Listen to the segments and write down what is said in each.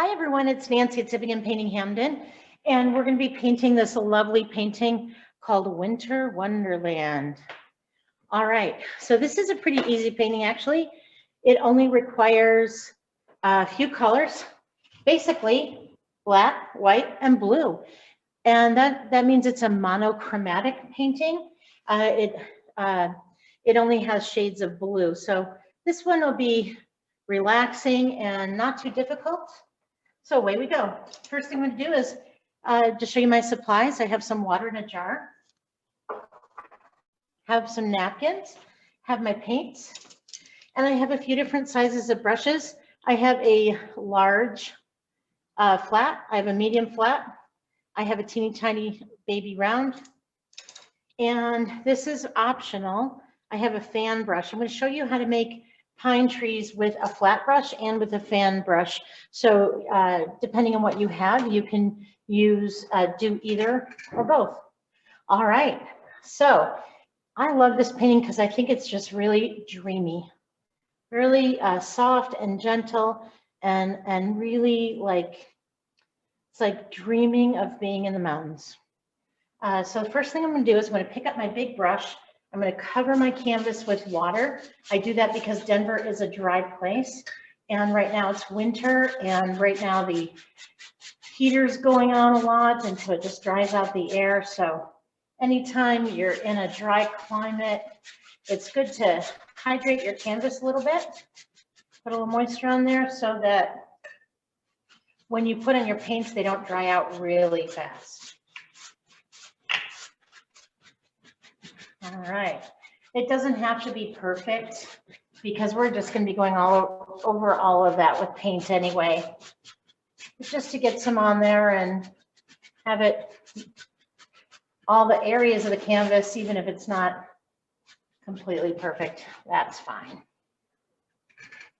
Hi everyone, it's Nancy at Zipping and Painting Hampden, and we're going to be painting this lovely painting called Winter Wonderland. All right, so this is a pretty easy painting actually. It only requires a few colors, basically black, white, and blue. And that means it's a monochromatic painting. It only has shades of blue. So this one will be relaxing and not too difficult. So away we go. First thing I'm going to do is to show you my supplies. I have some water in a jar, have some napkins, have my paints, and I have a few different sizes of brushes. I have a large flat, I have a medium flat, I have a teeny tiny baby round, and this is optional. I have a fan brush. I'm going to show you how to make pine trees with a flat brush and with a fan brush. So depending on what you have, you can use, do either or both. All right, so I love this painting because I think it's just really dreamy, really soft and gentle, and really it's like dreaming of being in the mountains. So the first thing I'm going to do is I'm going to pick up my big brush. I'm going to cover my canvas with water. I do that because Denver is a dry place, and right now it's winter, and right now the heater's going on a lot, and so it just dries out the air. So anytime you're in a dry climate, it's good to hydrate your canvas a little bit, put a little moisture on there so that when you put on your paints, they don't dry out really fast. All right, it doesn't have to be perfect because we're just going to be going all over all of that with paint anyway. It's just to get some on there and have it all the areas of the canvas, even if it's not completely perfect, that's fine.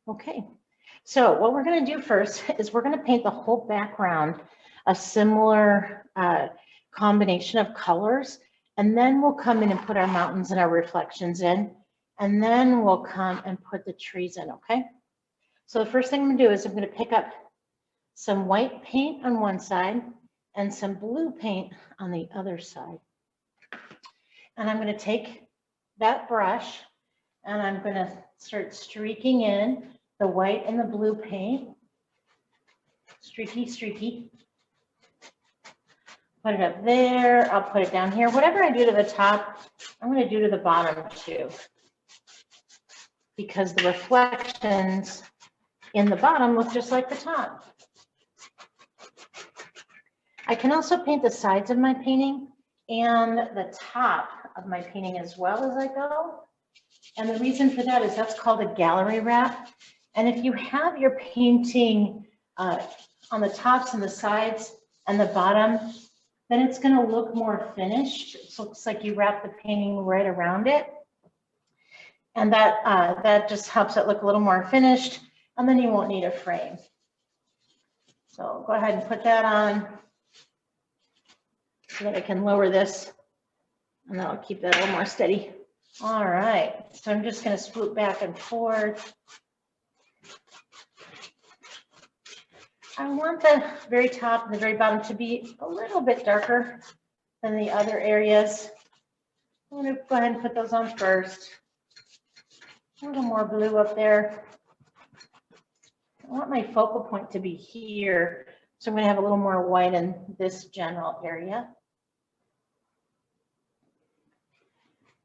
Okay, so what we're going to do first is we're going to paint the whole background a similar combination of colors. And then we'll come in and put our mountains and our reflections in, and then we'll come and put the trees in, okay? So the first thing I'm gonna do is I'm gonna pick up some white paint on one side and some blue paint on the other side. And I'm gonna take that brush and I'm gonna start streaking in the white and the blue paint. Streaky, streaky. Put it up there, I'll put it down here. Whatever I do to the top, I'm going to do to the bottom too, because the reflections in the bottom look just like the top. I can also paint the sides of my painting and the top of my painting as well as I go. And the reason for that is that's called a gallery wrap. And if you have your painting on the tops and the sides and the bottom, then it's going to look more finished. It looks like you wrap the painting right around it. And that just helps it look a little more finished, and then you won't need a frame. So go ahead and put that on so that I can lower this, and that'll keep that a little more steady. All right, so I'm just going to swoop back and forth. I want the very top and the very bottom to be a little bit darker than the other areas. I'm going to go ahead and put those on first. A little more blue up there. I want my focal point to be here, so I'm going to have a little more white in this general area.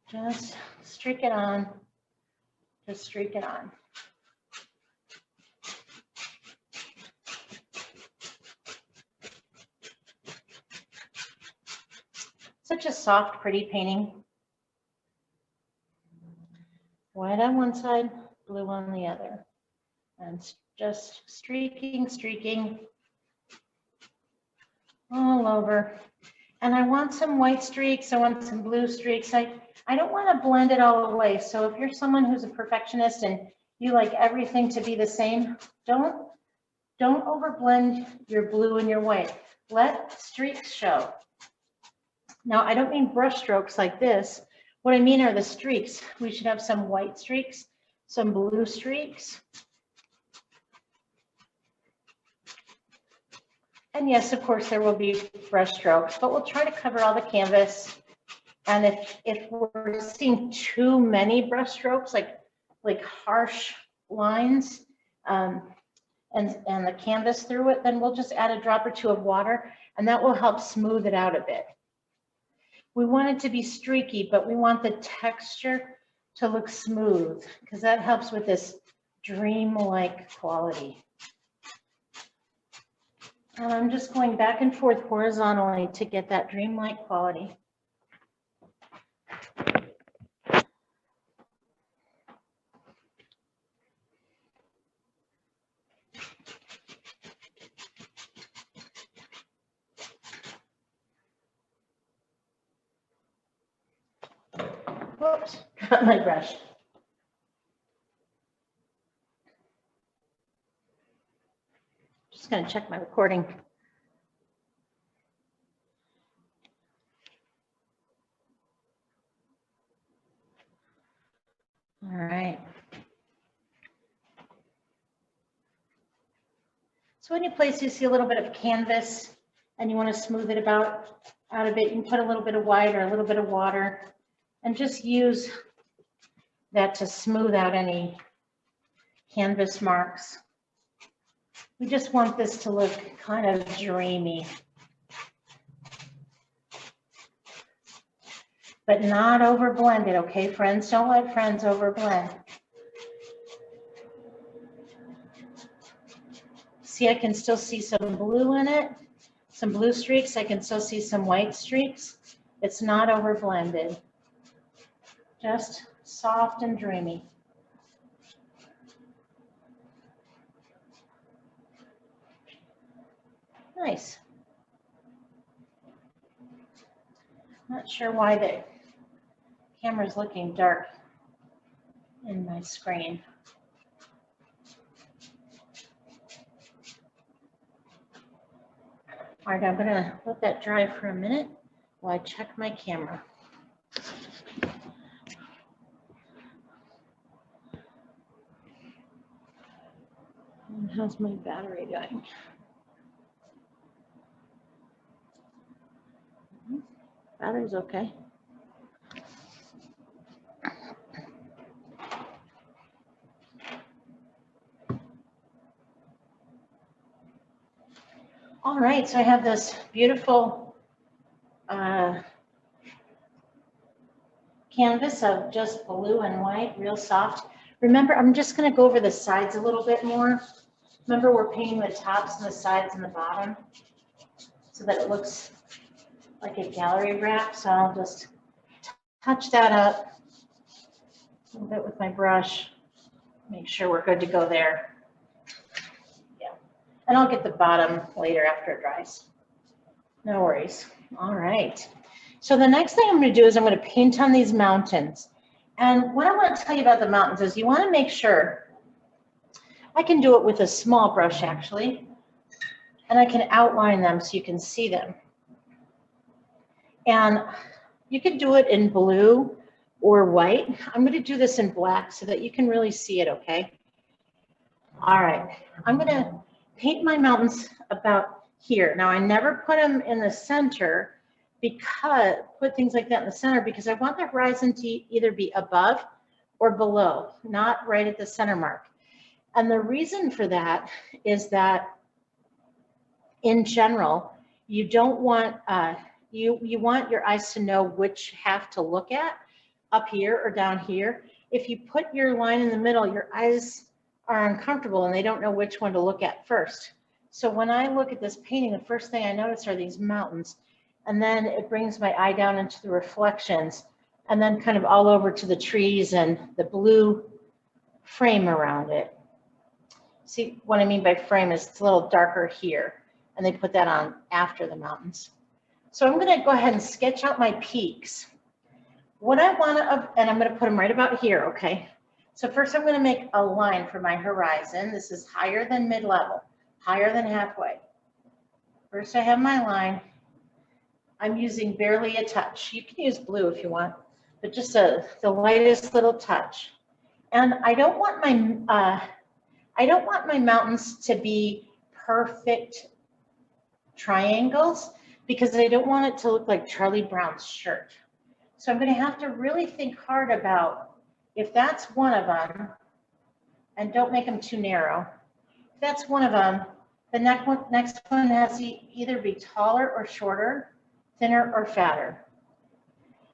Just streak it on. Just streak it on. Such a soft, pretty painting. White on one side, blue on the other. And just streaking, streaking all over. And I want some white streaks, I want some blue streaks. I don't want to blend it all away. So if you're someone who's a perfectionist and you like everything to be the same, don't overblend your blue and your white. Let streaks show. Now, I don't mean brush strokes like this. What I mean are the streaks. We should have some white streaks, some blue streaks. And yes, of course, there will be brush strokes, but we'll try to cover all the canvas. And if we're seeing too many brush strokes, like harsh lines, and the canvas through it, then we'll just add a drop or two of water, and that will help smooth it out a bit. We want it to be streaky, but we want the texture to look smooth because that helps with this dream-like quality. And I'm just going back and forth horizontally to get that dream-like quality. Whoops, got my brush. Just going to check my recording. All right. So any place you see a little bit of canvas and you want to smooth it out a bit, you can put a little bit of white or a little bit of water and just use that to smooth out any canvas marks. We just want this to look kind of dreamy, but not over blended, okay, friends? Don't let friends over blend. See, I can still see some blue in it, some blue streaks. I can still see some white streaks. It's not over blended, just soft and dreamy. Nice. Not sure why the camera's looking dark in my screen. All right, I'm gonna let that dry for a minute while I check my camera. And how's my battery going? Battery's okay. All right, so I have this beautiful canvas of just blue and white, real soft. Remember, I'm just going to go over the sides a little bit more. Remember, we're painting the tops and the sides and the bottom so that it looks like a gallery wrap. So I'll just touch that up a little bit with my brush. Make sure we're good to go there. Yeah, and I'll get the bottom later after it dries. No worries. All right. So the next thing I'm going to do is I'm going to paint on these mountains. And what I want to tell you about the mountains is you want to make sure, I can do it with a small brush actually, and I can outline them so you can see them. And you can do it in blue or white. I'm going to do this in black so that you can really see it, okay? All right, I'm going to paint my mountains about here. Now I never put them in the center put things like that in the center because I want the horizon to either be above or below, not right at the center mark. And the reason for that is that in general, you don't want, you want your eyes to know which half to look at, up here or down here. If you put your line in the middle, your eyes are uncomfortable and they don't know which one to look at first. So when I look at this painting, the first thing I notice are these mountains. And then it brings my eye down into the reflections and then kind of all over to the trees and the blue frame around it. See, what I mean by frame is it's a little darker here, and they put that on after the mountains. So I'm going to go ahead and sketch out my peaks. What I want to, and I'm going to put them right about here, okay? So first I'm going to make a line for my horizon. This is higher than mid-level, higher than halfway. First I have my line. I'm using barely a touch. You can use blue if you want, but just the lightest little touch. And I don't want my mountains to be perfect triangles because I don't want it to look like Charlie Brown's shirt. So I'm going to have to really think hard about if that's one of them, and don't make them too narrow. If that's one of them, the next one has to either be taller or shorter, thinner or fatter.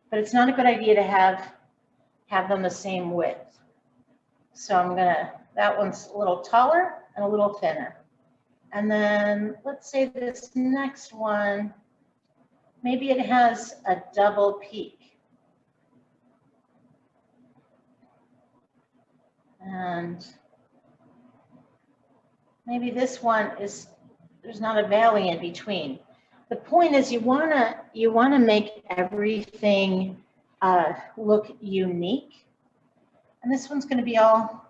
But it's not a good idea to have them the same width. So I'm gonna, that one's a little taller and a little thinner. And then let's say this next one, maybe it has a double peak. And maybe this one is, there's not a valley in between. The point is you wanna make everything look unique. And this one's gonna be all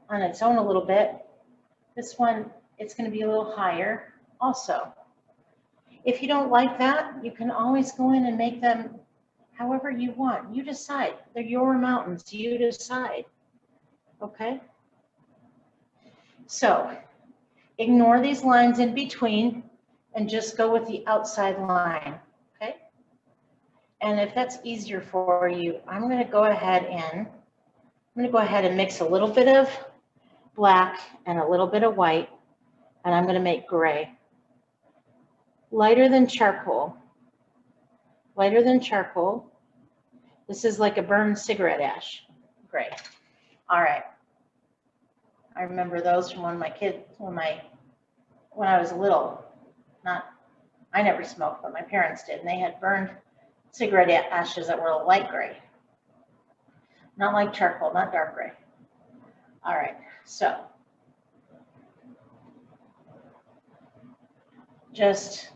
on its own a little bit. This one, it's gonna be a little higher also. If you don't like that, you can always go in and make them however you want. You decide, they're your mountains, you decide, okay? So ignore these lines in between and just go with the outside line, okay? And if that's easier for you, I'm gonna go ahead and mix a little bit of black and a little bit of white, and I'm gonna make gray. Lighter than charcoal, lighter than charcoal. This is like a burned cigarette ash, gray. All right. I remember those from when my kids, when I was little. I never smoked, but my parents did, and they had burned cigarette ashes that were light gray. Not like charcoal, not dark gray. All right, so just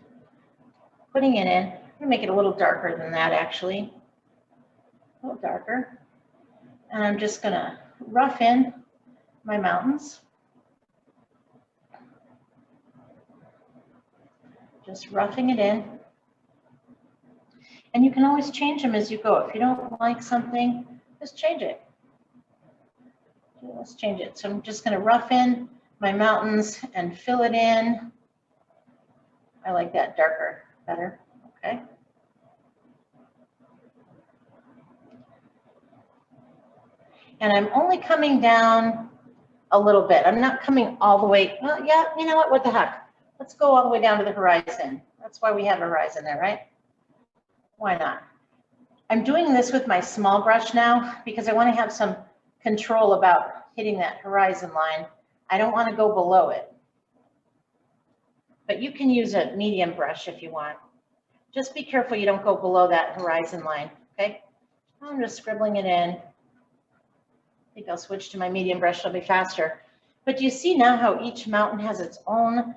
putting it in. I'm gonna make it a little darker than that actually, a little darker. And I'm just gonna rough in my mountains. Just roughing it in. And you can always change them as you go. If you don't like something, just change it. Let's change it. So I'm just going to rough in my mountains and fill it in. I like that darker better. Okay. And I'm only coming down a little bit. I'm not coming all the way. Well, yeah, you know what the heck? Let's go all the way down to the horizon. That's why we have a horizon there, right? Why not? I'm doing this with my small brush now because I want to have some control about hitting that horizon line. I don't want to go below it. But you can use a medium brush if you want. Just be careful you don't go below that horizon line, okay? I'm just scribbling it in. I think I'll switch to my medium brush, it'll be faster. But do you see now how each mountain has its own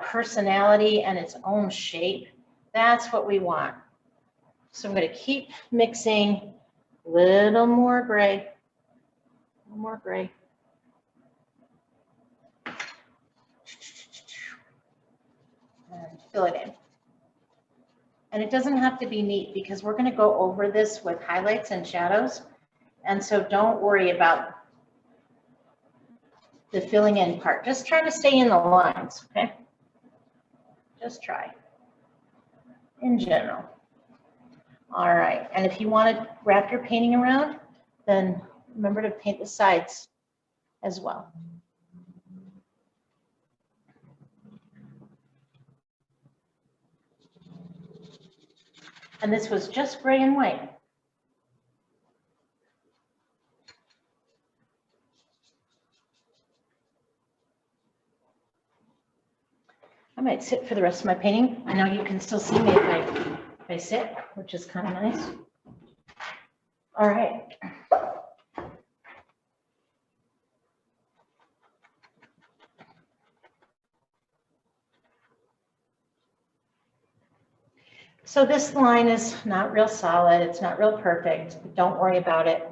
personality and its own shape? That's what we want. So I'm going to keep mixing a little more gray, a little more gray. And fill it in. And it doesn't have to be neat because we're going to go over this with highlights and shadows. And so don't worry about the filling in part. Just try to stay in the lines, okay? Just try, in general. All right, and if you want to wrap your painting around, then remember to paint the sides as well. And this was just gray and white. I might sit for the rest of my painting. I know you can still see me if I sit, which is kind of nice. All right. So this line is not real solid. It's not real perfect. Don't worry about it.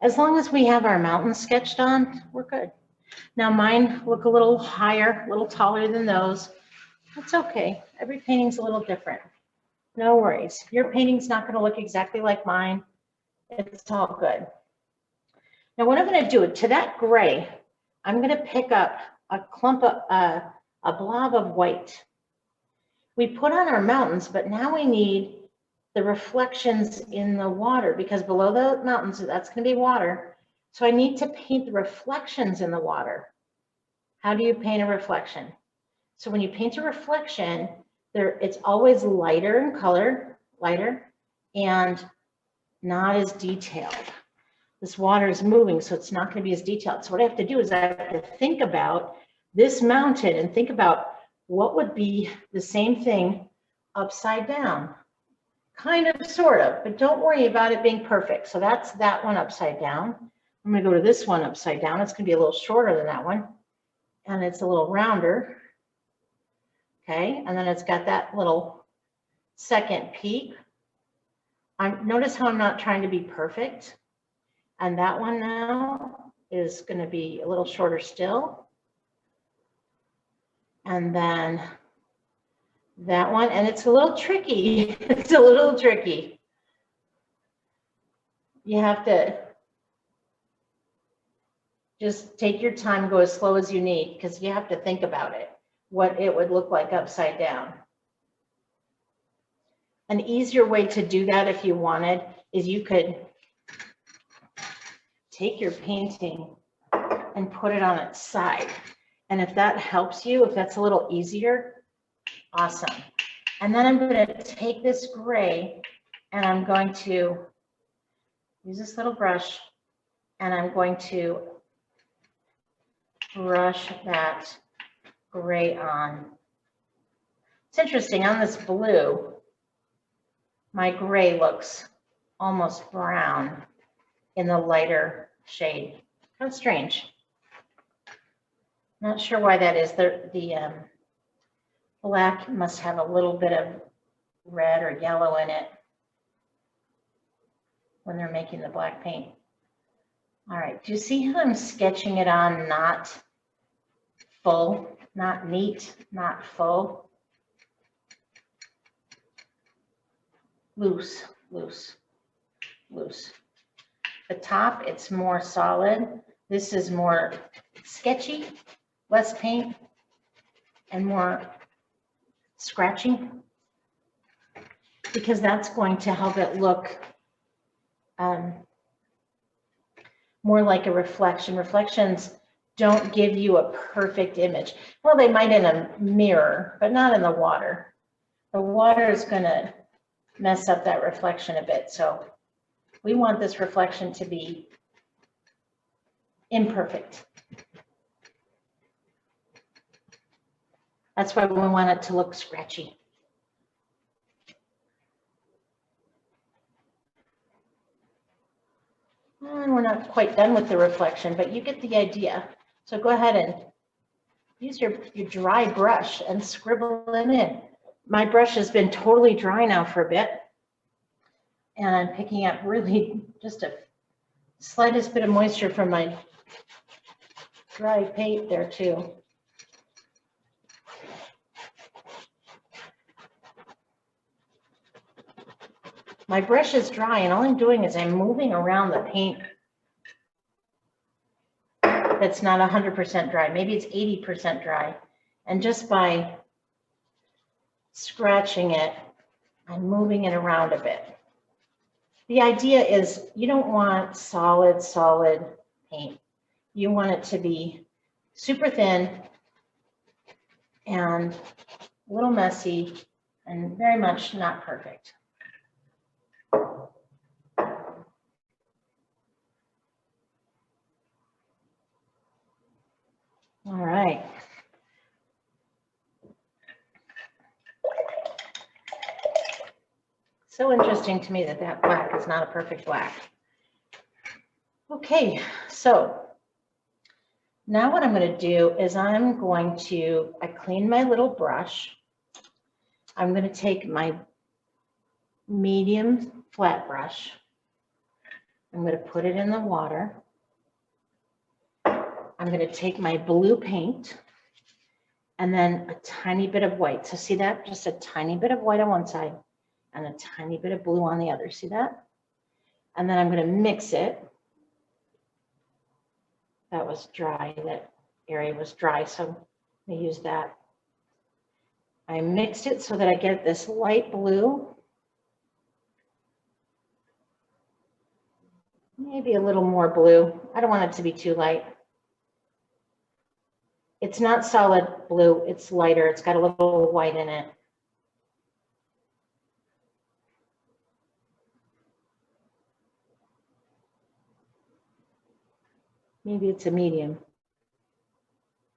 As long as we have our mountains sketched on, we're good. Now mine look a little higher, a little taller than those. That's okay. Every painting's a little different. No worries. Your painting's not going to look exactly like mine. It's all good. Now what I'm going to do to that gray, I'm going to pick up a clump of a blob of white. We put on our mountains, but now we need the reflections in the water, because below the mountains, that's going to be water. So I need to paint the reflections in the water. How do you paint a reflection? So when you paint a reflection, it's always lighter in color, lighter, and not as detailed. This water is moving, so it's not going to be as detailed. So what I have to do is I have to think about this mountain and think about what would be the same thing upside down. Kind of, sort of, but don't worry about it being perfect. So that's that one upside down. I'm going to go to this one upside down. It's going to be a little shorter than that one, and it's a little rounder. Okay, and then it's got that little second peak. Notice how I'm not trying to be perfect. And that one now is going to be a little shorter still. And then that one, and it's a little tricky. It's a little tricky. You have to just take your time, go as slow as you need, because you have to think about it, what it would look like upside down. An easier way to do that, if you wanted, is you could take your painting and put it on its side. And if that helps you, if that's a little easier, awesome. And then I'm going to take this gray and I'm going to use this little brush and I'm going to brush that gray on. It's interesting, on this blue, my gray looks almost brown in the lighter shade. Kind of strange. Not sure why that is. The black must have a little bit of red or yellow in it when they're making the black paint. All right, do you see how I'm sketching it on not full, not neat, not full? Loose, loose, loose. The top, it's more solid. This is more sketchy, less paint, and more scratching, because that's going to help it look more like a reflection. Reflections don't give you a perfect image. Well, they might in a mirror, but not in the water. The water is going to mess up that reflection a bit. So we want this reflection to be imperfect. That's why we want it to look scratchy. And we're not quite done with the reflection, but you get the idea. So go ahead and use your dry brush and scribble it in. My brush has been totally dry now for a bit. And I'm picking up really just a slightest bit of moisture from my dry paint there too. My brush is dry and all I'm doing is I'm moving around the paint that's not 100% dry. Maybe it's 80% dry. And just by scratching it, I'm moving it around a bit. The idea is you don't want solid paint. You want it to be super thin and a little messy and very much not perfect. All right. So interesting to me that that black is not a perfect black. Okay, so now what I'm going to do is I clean my little brush. I'm going to take my medium flat brush. I'm going to put it in the water. I'm going to take my blue paint and then a tiny bit of white. So see that? Just a tiny bit of white on one side and a tiny bit of blue on the other. See that? And then I'm going to mix it. That was dry. That area was dry, so I'm going to use that I mixed it so that I get this light blue. Maybe a little more blue. I don't want it to be too light. It's not solid blue, it's lighter. It's got a little white in it. Maybe it's a medium,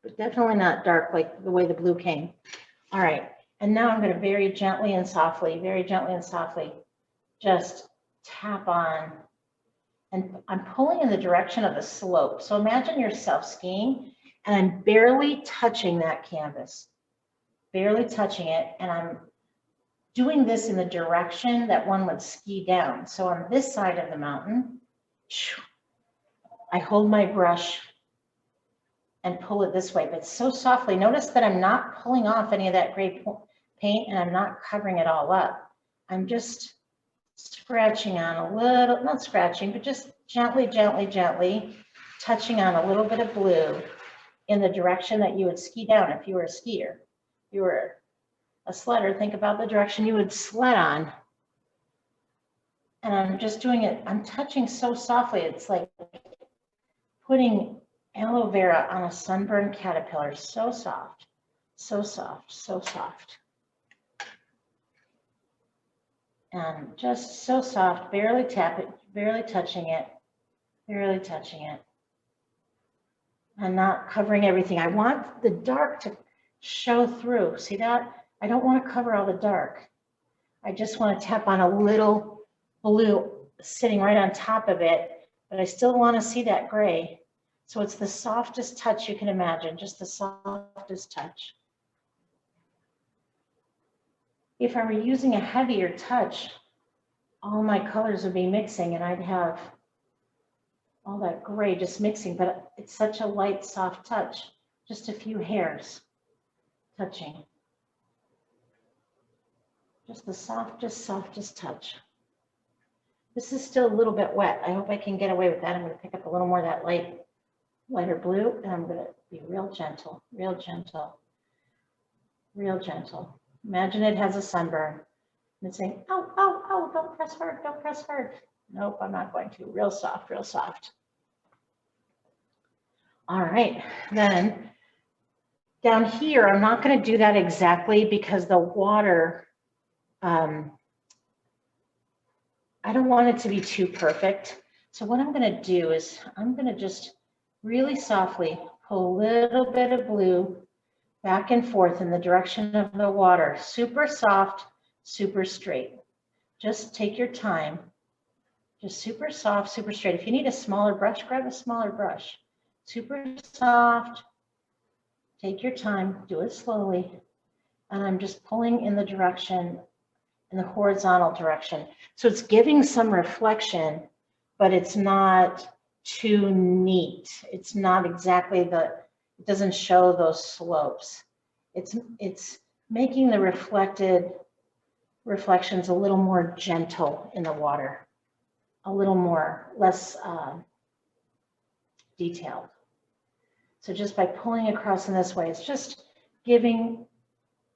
but definitely not dark like the way the blue came. All right, and now I'm going to very gently and softly, just tap on. And I'm pulling in the direction of the slope. So imagine yourself skiing and I'm barely touching that canvas, barely touching it. And I'm doing this in the direction that one would ski down. So on this side of the mountain, I hold my brush and pull it this way, but so softly. Notice that I'm not pulling off any of that gray paint and I'm not covering it all up. I'm just scratching on a little, not scratching, but just gently, gently, gently touching on a little bit of blue in the direction that you would ski down if you were a skier. If you were a sledder, think about the direction you would sled on. And I'm just doing it, I'm touching so softly. It's like putting aloe vera on a sunburned caterpillar. So soft, so soft, so soft. And just so soft, barely tap it, barely touching it, and not covering everything. I want the dark to show through. See that? I don't want to cover all the dark. I just want to tap on a little blue sitting right on top of it, but I still want to see that gray. So it's the softest touch you can imagine, just the softest touch. If I were using a heavier touch, all my colors would be mixing and I'd have all that gray just mixing, but it's such a light, soft touch, just a few hairs touching. Just the softest, softest touch. This is still a little bit wet. I hope I can get away with that. I'm going to pick up a little more of that lighter blue, and I'm going to be real gentle, real gentle, real gentle. Imagine it has a sunburn. And it's saying, oh, oh, oh, don't press hard, don't press hard. Nope, I'm not going to. Real soft, real soft. All right, then down here, I'm not going to do that exactly because the water, I don't want it to be too perfect. So what I'm going to do is I'm going to just really softly pull a little bit of blue back and forth in the direction of the water. Super soft, super straight. Just take your time. Just super soft, super straight. If you need a smaller brush, grab a smaller brush. Super soft. Take your time, do it slowly. And I'm just pulling in the direction, in the horizontal direction. So it's giving some reflection, but it's not too neat. It's not exactly it doesn't show those slopes. It's making the reflections a little more gentle in the water, a little more, less detailed. So just by pulling across in this way, it's just giving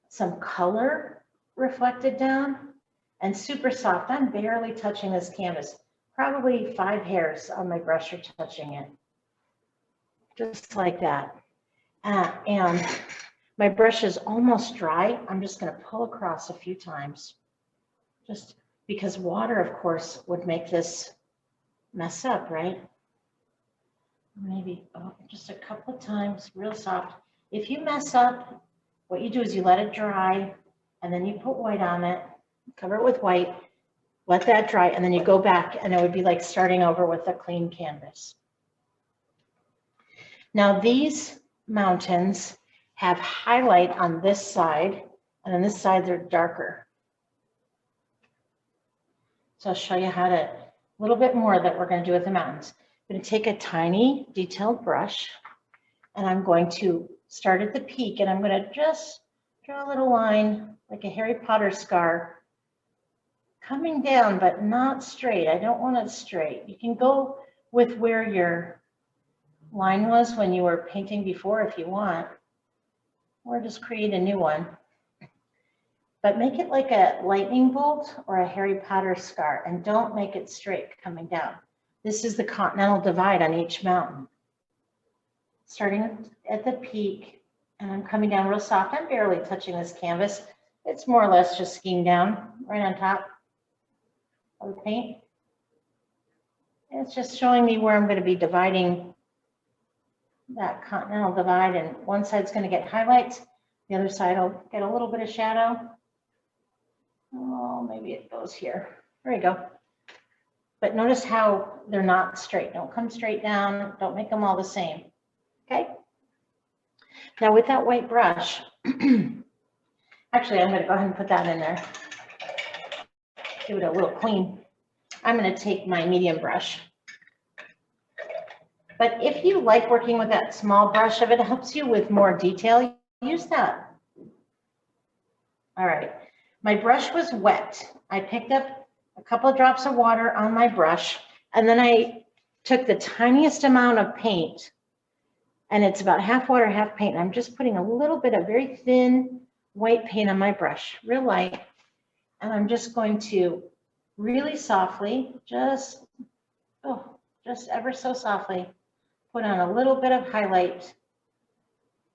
some color reflected down and super soft. I'm barely touching this canvas. Probably 5 hairs on my brush are touching it. Just like that. And my brush is almost dry. I'm just going to pull across a few times. Just because water, of course, would make this mess up, right? Maybe just a couple of times, real soft. If you mess up, what you do is you let it dry, and then you put white on it, cover it with white, let that dry, and then you go back, and it would be like starting over with a clean canvas. Now these mountains have highlight on this side, and on this side they're darker. So I'll show you how to, a little bit more that we're going to do with the mountains. I'm going to take a tiny detailed brush, and I'm going to start at the peak, and I'm going to just draw a little line like a Harry Potter scar coming down, but not straight. I don't want it straight. You can go with where your line was when you were painting before if you want, or just create a new one. but make it like a lightning bolt or a Harry Potter scar, and don't make it straight coming down. This is the continental divide on each mountain. Starting at the peak, and I'm coming down real soft. I'm barely touching this canvas. It's more or less just skiing down right on top of the paint. And it's just showing me where I'm going to be dividing that continental divide, and one side's going to get highlights, the other side will get a little bit of shadow. Oh, maybe it goes here. There you go. But notice how they're not straight. Don't come straight down. Don't make them all the same. Okay. Now with that white brush, actually, I'm going to go ahead and put that in there. Give it a little clean. I'm going to take my medium brush. But if you like working with that small brush, if it helps you with more detail, use that. All right. My brush was wet. I picked up a couple of drops of water on my brush, and then I took the tiniest amount of paint, and it's about half water, half paint. I'm just putting a little bit of very thin white paint on my brush, real light, and I'm just going to really softly, just ever so softly, put on a little bit of highlight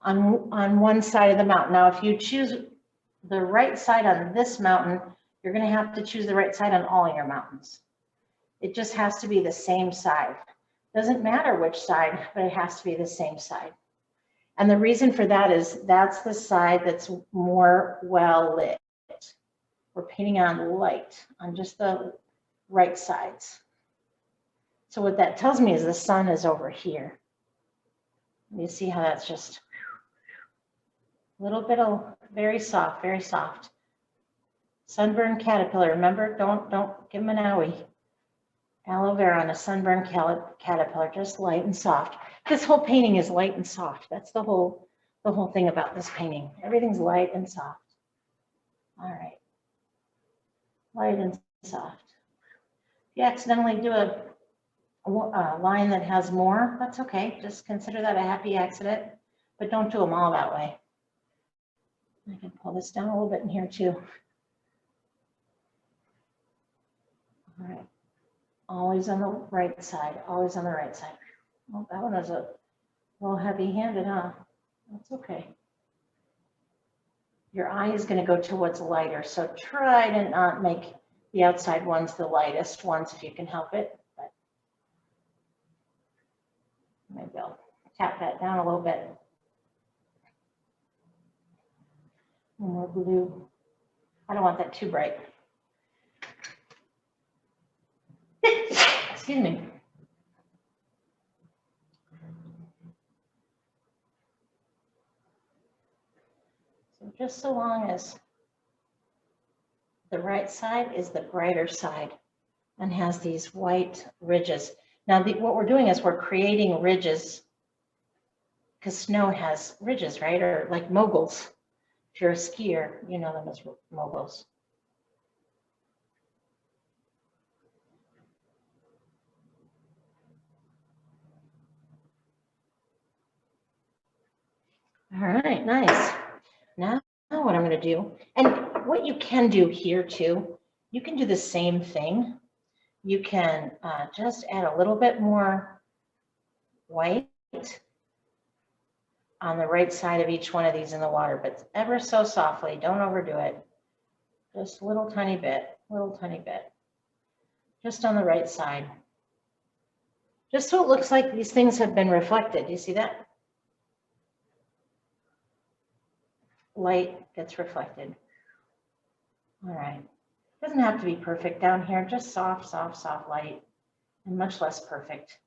on one side of the mountain. Now, if you choose the right side on this mountain, you're going to have to choose the right side on all your mountains. It just has to be the same side. Doesn't matter which side, but it has to be the same side. And the reason for that is that's the side that's more well lit. We're painting on light on just the right sides. So what that tells me is the sun is over here. You see how that's just a little bit of very soft, very soft. Sunburned caterpillar, remember, don't give them an owie. Aloe vera on a sunburned caterpillar, just light and soft. This whole painting is light and soft. That's the whole thing about this painting. Everything's light and soft. All right, light and soft. If you accidentally do a line that has more, that's okay. Just consider that a happy accident, but don't do them all that way. I can pull this down a little bit in here too. All right, always on the right side, always on the right side. Well, that one was a little heavy-handed, huh? That's okay. Your eye is going to go to what's lighter, so try to not make the outside ones the lightest ones if you can help it. But maybe I'll tap that down a little bit. More blue. I don't want that too bright. Excuse me. So just so long as the right side is the brighter side and has these white ridges. Now, what we're doing is we're creating ridges because snow has ridges, right? Or like moguls. If you're a skier, you know them as moguls. All right, nice. Now what I'm going to do, and what you can do here too, you can do the same thing. You can just add a little bit more white on the right side of each one of these in the water, but ever so softly. Don't overdo it. Just a little tiny bit, just on the right side. Just so it looks like these things have been reflected. You see that? Light gets reflected. All right. Doesn't have to be perfect down here, just soft, soft, soft light, and much less perfect.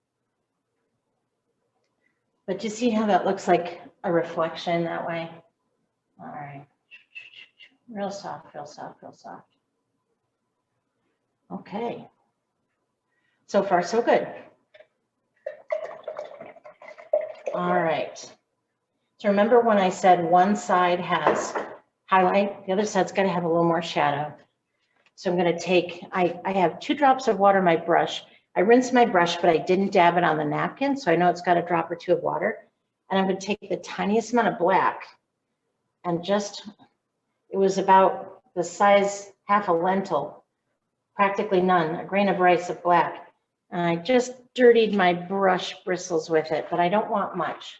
But you see how that looks like a reflection that way? All right. Real soft, real soft, real soft. Okay. So far, so good. All right. So remember when I said one side has highlight, the other side's got to have a little more shadow. So I'm going to take, I have 2 drops of water in my brush. I rinsed my brush, but I didn't dab it on the napkin, so I know it's got a drop or 2 of water. And I'm going to take the tiniest amount of black and just, it was about the size half a lentil, practically none, a grain of rice of black. And I just dirtied my brush bristles with it, but I don't want much.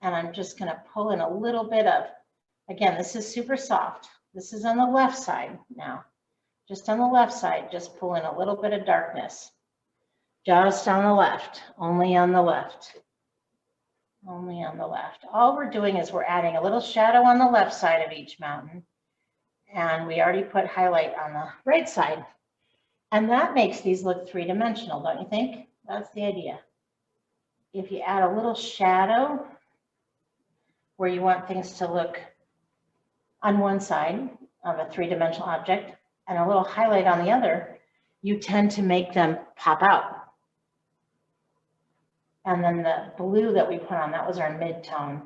And I'm just gonna pull in a little bit of, again, this is super soft. This is on the left side now. Just on the left side, just pull in a little bit of darkness. Just on the left, only on the left. Only on the left. All we're doing is we're adding a little shadow on the left side of each mountain. And we already put highlight on the right side. And that makes these look three-dimensional, don't you think? That's the idea. If you add a little shadow where you want things to look on one side of a three-dimensional object and a little highlight on the other, you tend to make them pop out. And then the blue that we put on, that was our mid-tone.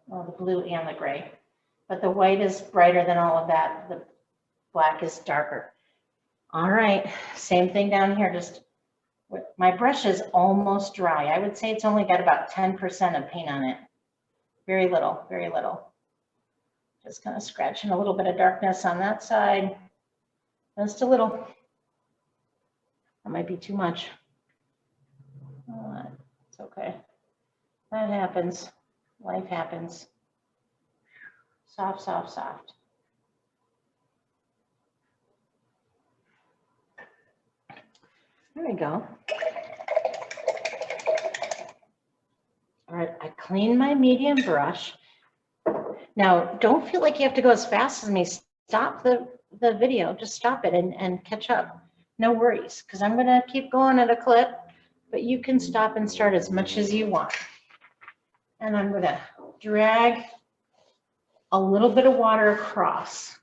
Well, the blue and the gray. But the white is brighter than all of that. The black is darker. All right, same thing down here. Just, my brush is almost dry. I would say it's only got about 10% of paint on it. Very little, very little. Just kind of scratching a little bit of darkness on that side. Just a little. That might be too much. It's okay. That happens. Life happens. Soft, soft, soft. There we go. All right, I cleaned my medium brush. Now, don't feel like you have to go as fast as me. Stop the video, just stop it and catch up. No worries, because I'm gonna keep going at a clip, but you can stop and start as much as you want. And I'm gonna drag a little bit of water across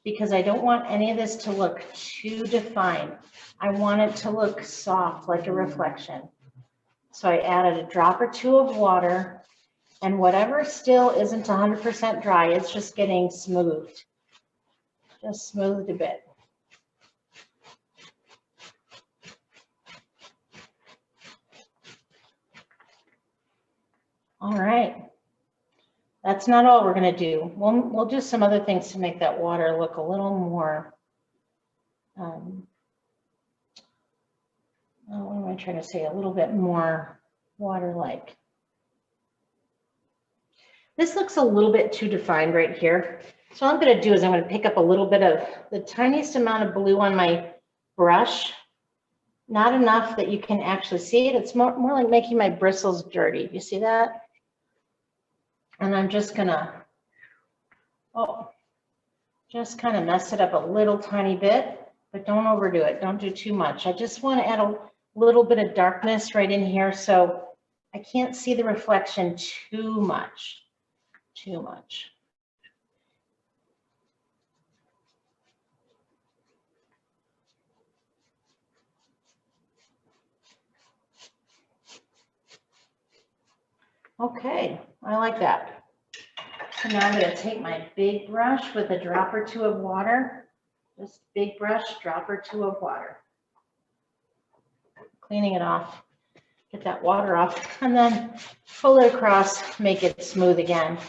because I don't want any of this to look too defined. I want it to look soft, like a reflection. So I added a drop or two of water, and whatever still isn't 100% dry, it's just getting smoothed. Just smoothed a bit. All right, that's not all we're gonna do. We'll do some other things to make that water look a little more, what am I trying to say? A little bit more water-like. This looks a little bit too defined right here. So what I'm gonna do is I'm gonna pick up a little bit of the tiniest amount of blue on my brush. Not enough that you can actually see it. It's more like making my bristles dirty. You see that? And I'm just gonna, just kind of mess it up a little tiny bit, but don't overdo it. Don't do too much. I just want to add a little bit of darkness right in here so I can't see the reflection too much. Too much. Okay, I like that. So now I'm going to take my big brush with a drop or two of water. Just big brush, drop or two of water. Cleaning it off, get that water off, and then pull it across, make it smooth again.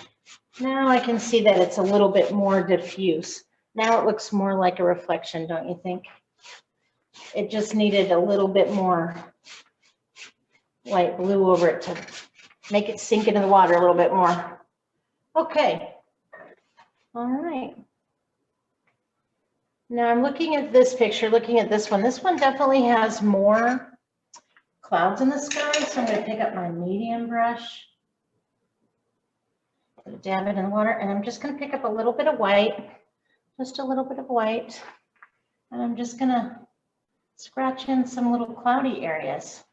Now I can see that it's a little bit more diffuse. Now it looks more like a reflection, don't you think? It just needed a little bit more light blue over it to make it sink into the water a little bit more. Okay. All right. Now I'm looking at this picture, looking at this one. This one definitely has more clouds in the sky, so I'm going to pick up my medium brush, dab it in the water, and I'm just going to pick up a little bit of white, just a little bit of white, and I'm just going to scratch in some little cloudy areas.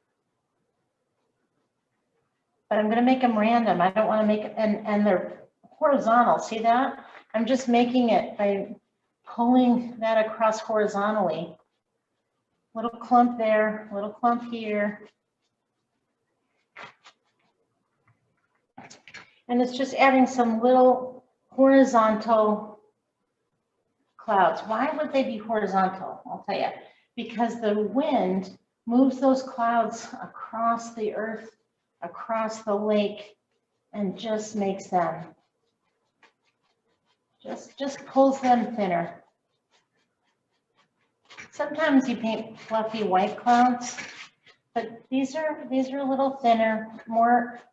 But I'm going to make them random. I don't want to make, and they're horizontal. See that? I'm just making it by pulling that across horizontally. Little clump there, little clump here. And it's just adding some little horizontal clouds. Why would they be horizontal? I'll tell you. Because the wind moves those clouds across the earth, across the lake, and just makes them Just pulls them thinner. Sometimes you paint fluffy white clouds, but these are a little thinner,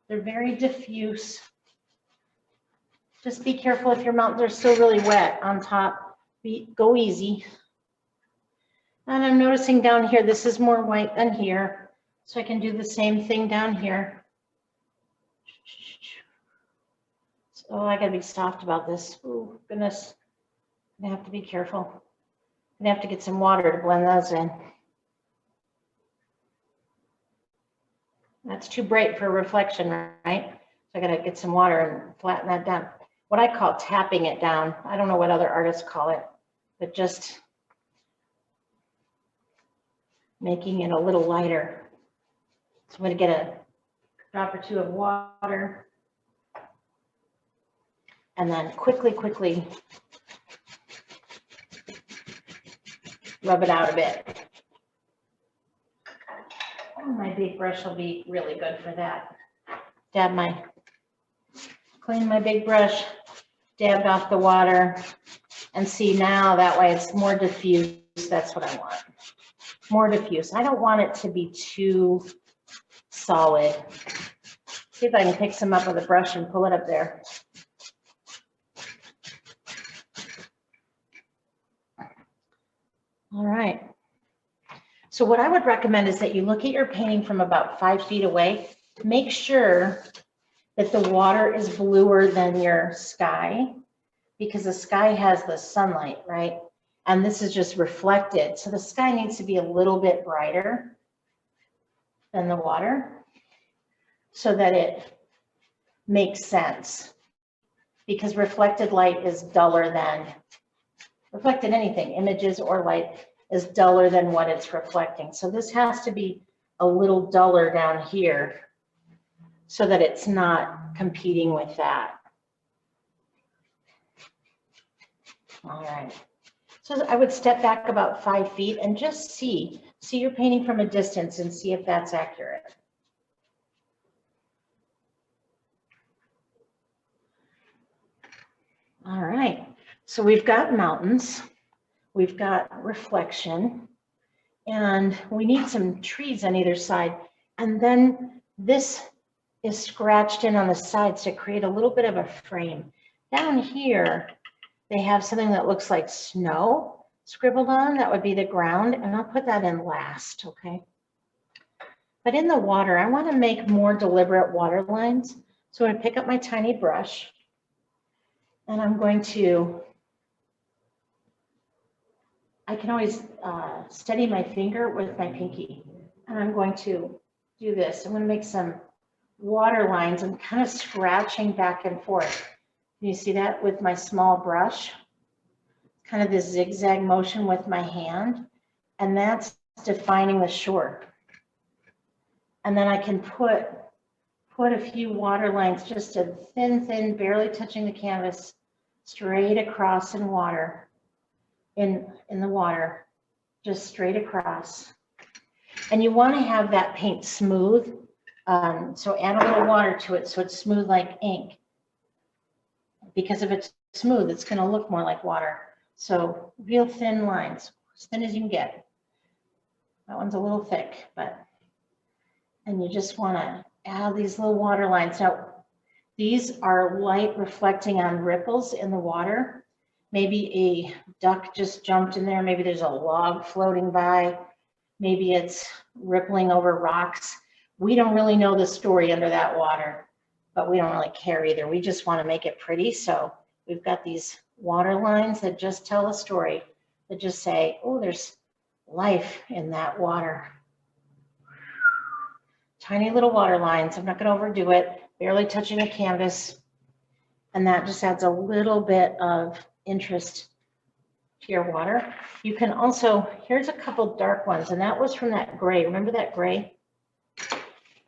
they're very diffuse. Just be careful if your mountains are still really wet on top. Go easy. And I'm noticing down here, this is more white than here, so I can do the same thing down here. Oh, I gotta be soft about this. Oh, goodness. I'm gonna have to be careful. I'm gonna have to get some water to blend those in. That's too bright for reflection, right? So I gotta get some water and flatten that down. What I call tapping it down. I don't know what other artists call it, but just making it a little lighter. So I'm gonna get a drop or two of water and then quickly rub it out a bit. Oh, my big brush will be really good for that. Clean my big brush, dabbed off the water, and see now that way it's more diffuse. That's what I want. More diffuse. I don't want it to be too solid. See if I can pick some up with a brush and pull it up there. All right. So what I would recommend is that you look at your painting from about 5 feet away. Make sure that the water is bluer than your sky, because the sky has the sunlight, right? And this is just reflected. So the sky needs to be a little bit brighter than the water so that it makes sense, because reflected light is duller than, reflected anything, images or light is duller than what it's reflecting. So this has to be a little duller down here so that it's not competing with that. All right. So I would step back about 5 feet and just see your painting from a distance and see if that's accurate. All right. So we've got mountains, we've got reflection, and we need some trees on either side. And then this is scratched in on the sides to create a little bit of a frame. Down here, they have something that looks like snow scribbled on. That would be the ground, and I'll put that in last, okay? But in the water, I want to make more deliberate water lines. So I'm going to pick up my tiny brush, and I'm going to, I can always steady my finger with my pinky, and I'm going to do this. I'm going to make some water lines. I'm kind of scratching back and forth. Can you see that with my small brush? Kind of this zigzag motion with my hand, and that's defining the shore. And then I can put a few water lines, just a thin, barely touching the canvas, straight across in water, in the water, just straight across. And you want to have that paint smooth. So add a little water to it so it's smooth like ink. Because if it's smooth, it's going to look more like water. So real thin lines, as thin as you can get. That one's a little thick, and you just want to add these little water lines. Now, these are light reflecting on ripples in the water. Maybe a duck just jumped in there. Maybe there's a log floating by. Maybe it's rippling over rocks. We don't really know the story under that water, but we don't really care either. We just want to make it pretty. So we've got these water lines that just tell a story, that just say, oh, there's life in that water. Tiny little water lines. I'm not going to overdo it, barely touching the canvas. And that just adds a little bit of interest to your water. You can also, here's a couple dark ones, and that was from that gray. Remember that gray?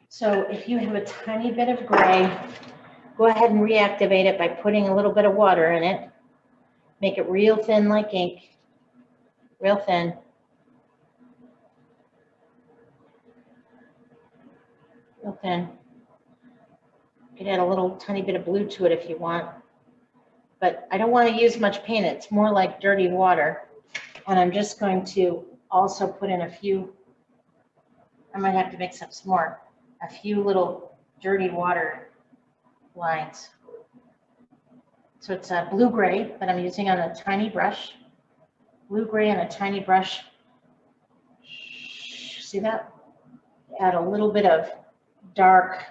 So if you have a tiny bit of gray, go ahead and reactivate it by putting a little bit of water in it. Make it real thin like ink, real thin. Real thin. You could add a little tiny bit of blue to it if you want. but I don't want to use much paint. It's more like dirty water. And I'm just going to also put in a few, I might have to mix up some more, a few little dirty water lines. So it's a blue-gray that I'm using on a tiny brush. Blue-gray and a tiny brush. See that? Add a little bit of dark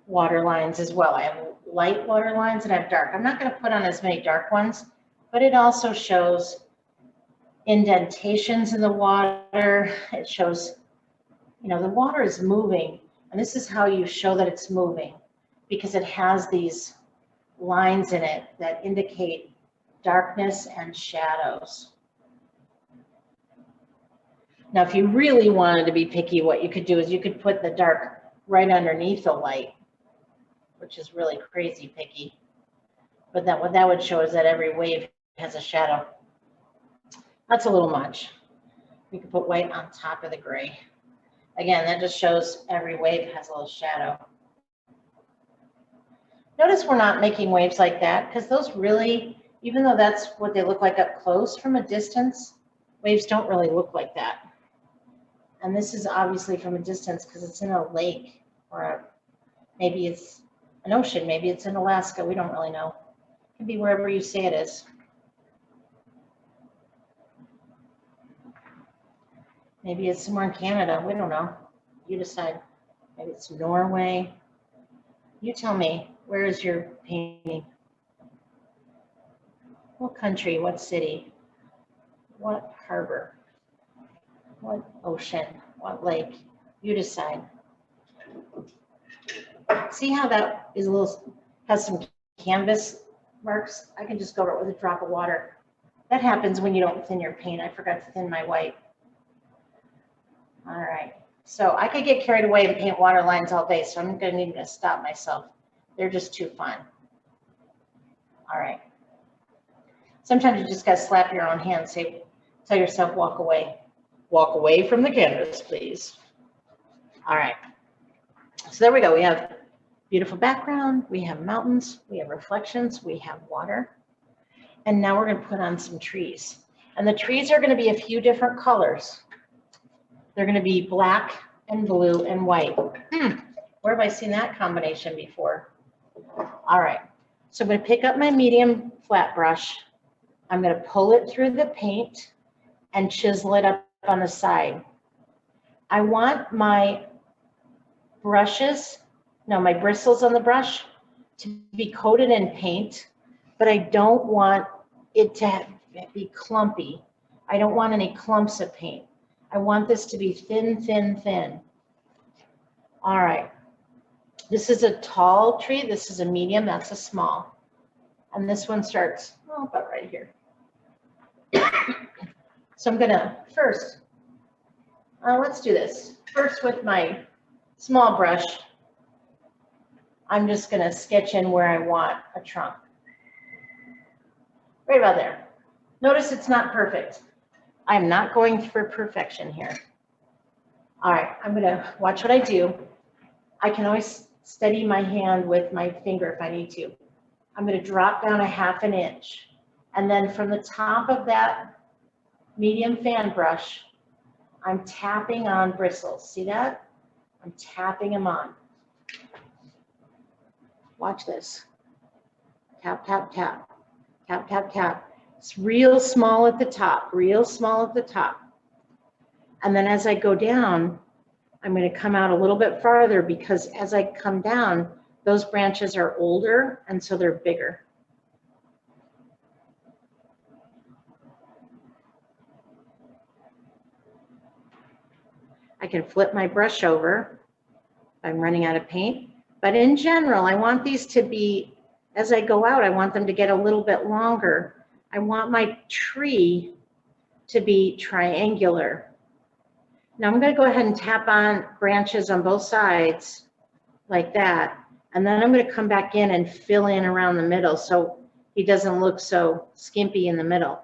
water lines as well. I have light water lines and I have dark. I'm not going to put on as many dark ones, but it also shows indentations in the water. It shows, you know, the water is moving, and this is how you show that it's moving, because it has these lines in it that indicate darkness and shadows. Now, if you really wanted to be picky, what you could do is you could put the dark right underneath the light, which is really crazy picky. But what that would show is that every wave has a shadow. That's a little much. We could put white on top of the gray. Again, that just shows every wave has a little shadow. Notice we're not making waves like that, because those really, even though that's what they look like up close, from a distance, waves don't really look like that. And this is obviously from a distance because it's in a lake, or maybe it's an ocean, maybe it's in Alaska, we don't really know. It can be wherever you say it is. Maybe it's somewhere in Canada, we don't know. You decide. Maybe it's Norway. You tell me, where is your painting? What country, what city, what harbor, what ocean, what lake? You decide. See how that is a little, has some canvas marks? I can just go right with a drop of water. That happens when you don't thin your paint. I forgot to thin my white. All right, so I could get carried away and paint water lines all day, so I'm gonna need to stop myself. They're just too fun. All right. Sometimes you just gotta slap your own hand, say, tell yourself, walk away. Walk away from the canvas, please. All right, so there we go. We have beautiful background, we have mountains, we have reflections, we have water. And now we're gonna put on some trees. And the trees are gonna be a few different colors. They're gonna be black and blue and white. Where have I seen that combination before? All right, so I'm gonna pick up my medium flat brush. I'm gonna pull it through the paint and chisel it up on the side. I want my brushes, no, my bristles on the brush to be coated in paint, but I don't want it to be clumpy. I don't want any clumps of paint. I want this to be thin, thin, thin. All right. This is a tall tree. This is a medium. That's a small. And this one starts, oh, about right here. So I'm going to first, let's do this. First with my small brush, I'm just going to sketch in where I want a trunk. Right about there. Notice it's not perfect. I'm not going for perfection here. All right, I'm going to watch what I do. I can always steady my hand with my finger if I need to. I'm going to drop down a ½ inch. And then from the top of that medium fan brush, I'm tapping on bristles. See that? I'm tapping them on. Watch this. Tap, tap, tap. Tap, tap, tap. It's real small at the top, real small at the top. And then as I go down, I'm going to come out a little bit farther, because as I come down, those branches are older and so they're bigger. I can flip my brush over if I'm running out of paint, but in general, I want these to be, as I go out, I want them to get a little bit longer. I want my tree to be triangular. Now I'm going to go ahead and tap on branches on both sides like that. And then I'm going to come back in and fill in around the middle so he doesn't look so skimpy in the middle.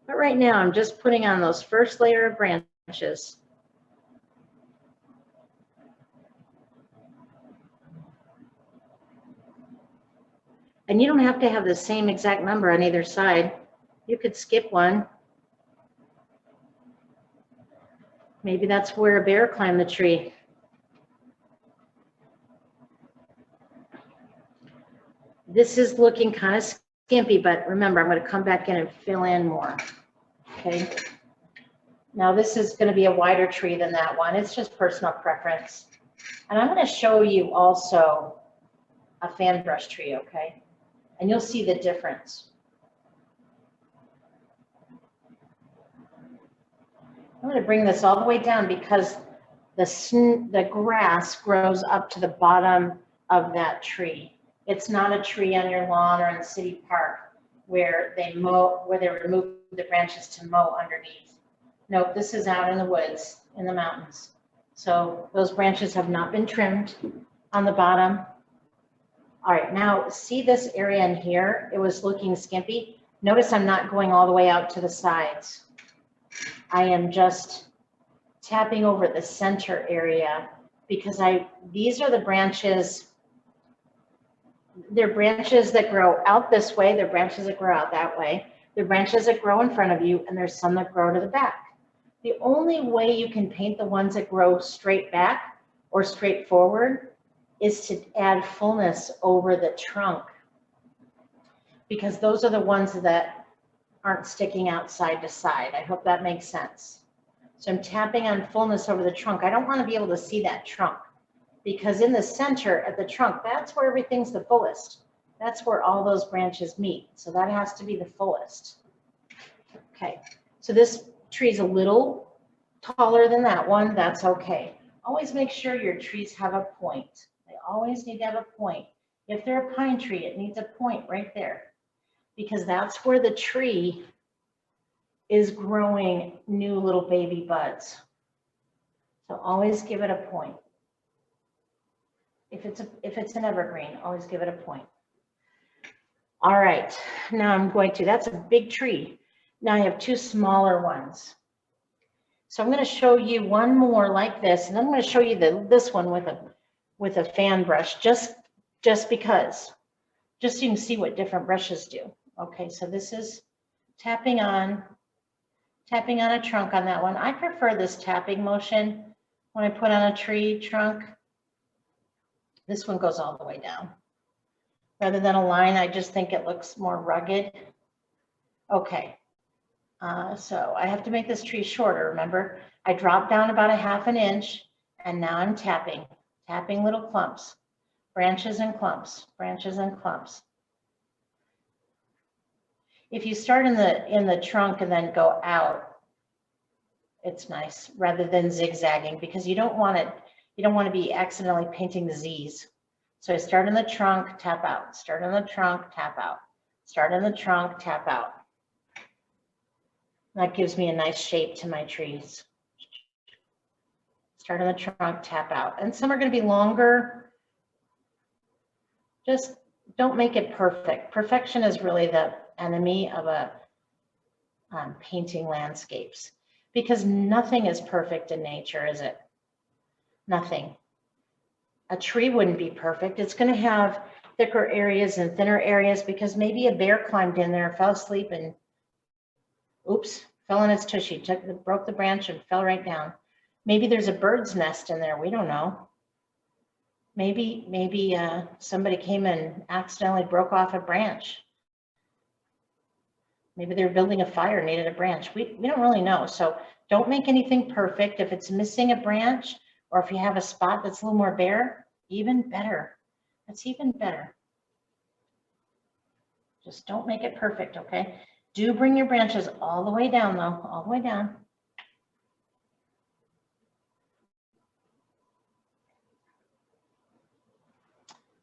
But right now I'm just putting on those first layer of branches. And you don't have to have the same exact number on either side. You could skip one. Maybe that's where a bear climbed the tree. This is looking kind of skimpy, but remember, I'm going to come back in and fill in more. Okay. Now this is going to be a wider tree than that one. It's just personal preference. And I'm going to show you also a fan brush tree, okay? And you'll see the difference. I'm going to bring this all the way down because the grass grows up to the bottom of that tree. It's not a tree on your lawn or in the city park where they remove the branches to mow underneath. Nope, this is out in the woods, in the mountains. So those branches have not been trimmed on the bottom. All right, now see this area in here? It was looking skimpy. Notice I'm not going all the way out to the sides. I am just tapping over the center area because these are the branches. They're branches that grow out this way. They're branches that grow out that way. They're branches that grow in front of you, and there's some that grow to the back. The only way you can paint the ones that grow straight back or straight forward is to add fullness over the trunk, because those are the ones that aren't sticking out side to side. I hope that makes sense. So I'm tapping on fullness over the trunk. I don't want to be able to see that trunk because in the center at the trunk, that's where everything's the fullest. That's where all those branches meet. So that has to be the fullest. Okay, so this tree is a little taller than that one. That's okay. Always make sure your trees have a point. They always need to have a point. If they're a pine tree, it needs a point right there because that's where the tree is growing new little baby buds. So always give it a point. If it's an evergreen, always give it a point. All right, now that's a big tree. Now I have two smaller ones. So I'm going to show you one more like this, and I'm going to show you this one with a fan brush, just because, just so you can see what different brushes do. Okay, so this is tapping on a trunk on that one. I prefer this tapping motion when I put on a tree trunk. This one goes all the way down. Rather than a line, I just think it looks more rugged. Okay, so I have to make this tree shorter. Remember, I dropped down about a ½ inch, and now I'm tapping little clumps, branches and clumps, branches and clumps. If you start in the trunk and then go out, it's nice rather than zigzagging because you don't want to be accidentally painting the Z's. So I start in the trunk, tap out, start in the trunk, tap out, start in the trunk, tap out. That gives me a nice shape to my trees. Start in the trunk, tap out. And some are going to be longer. Just don't make it perfect. Perfection is really the enemy of painting landscapes because nothing is perfect in nature, is it? Nothing. A tree wouldn't be perfect. It's going to have thicker areas and thinner areas because maybe a bear climbed in there, fell asleep, and oops, fell in its tushy, broke the branch and fell right down. Maybe there's a bird's nest in there. We don't know. Maybe somebody came and accidentally broke off a branch. Maybe they were building a fire, needed a branch. We don't really know. So don't make anything perfect. If it's missing a branch or if you have a spot that's a little more bare, even better. That's even better. Just don't make it perfect, okay? Do bring your branches all the way down though, all the way down.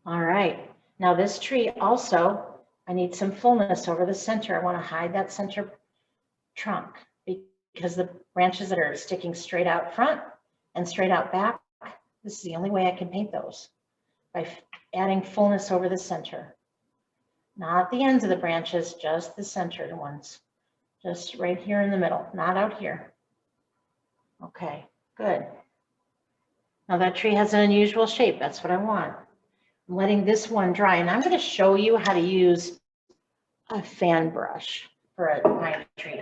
All right, now this tree also, I need some fullness over the center. I want to hide that center trunk because the branches that are sticking straight out front and straight out back, this is the only way I can paint those, by adding fullness over the center. Not the ends of the branches, just the centered ones. Just right here in the middle, not out here. Okay, good. Now that tree has an unusual shape. That's what I want. I'm letting this one dry, and I'm going to show you how to use a fan brush for a pine tree.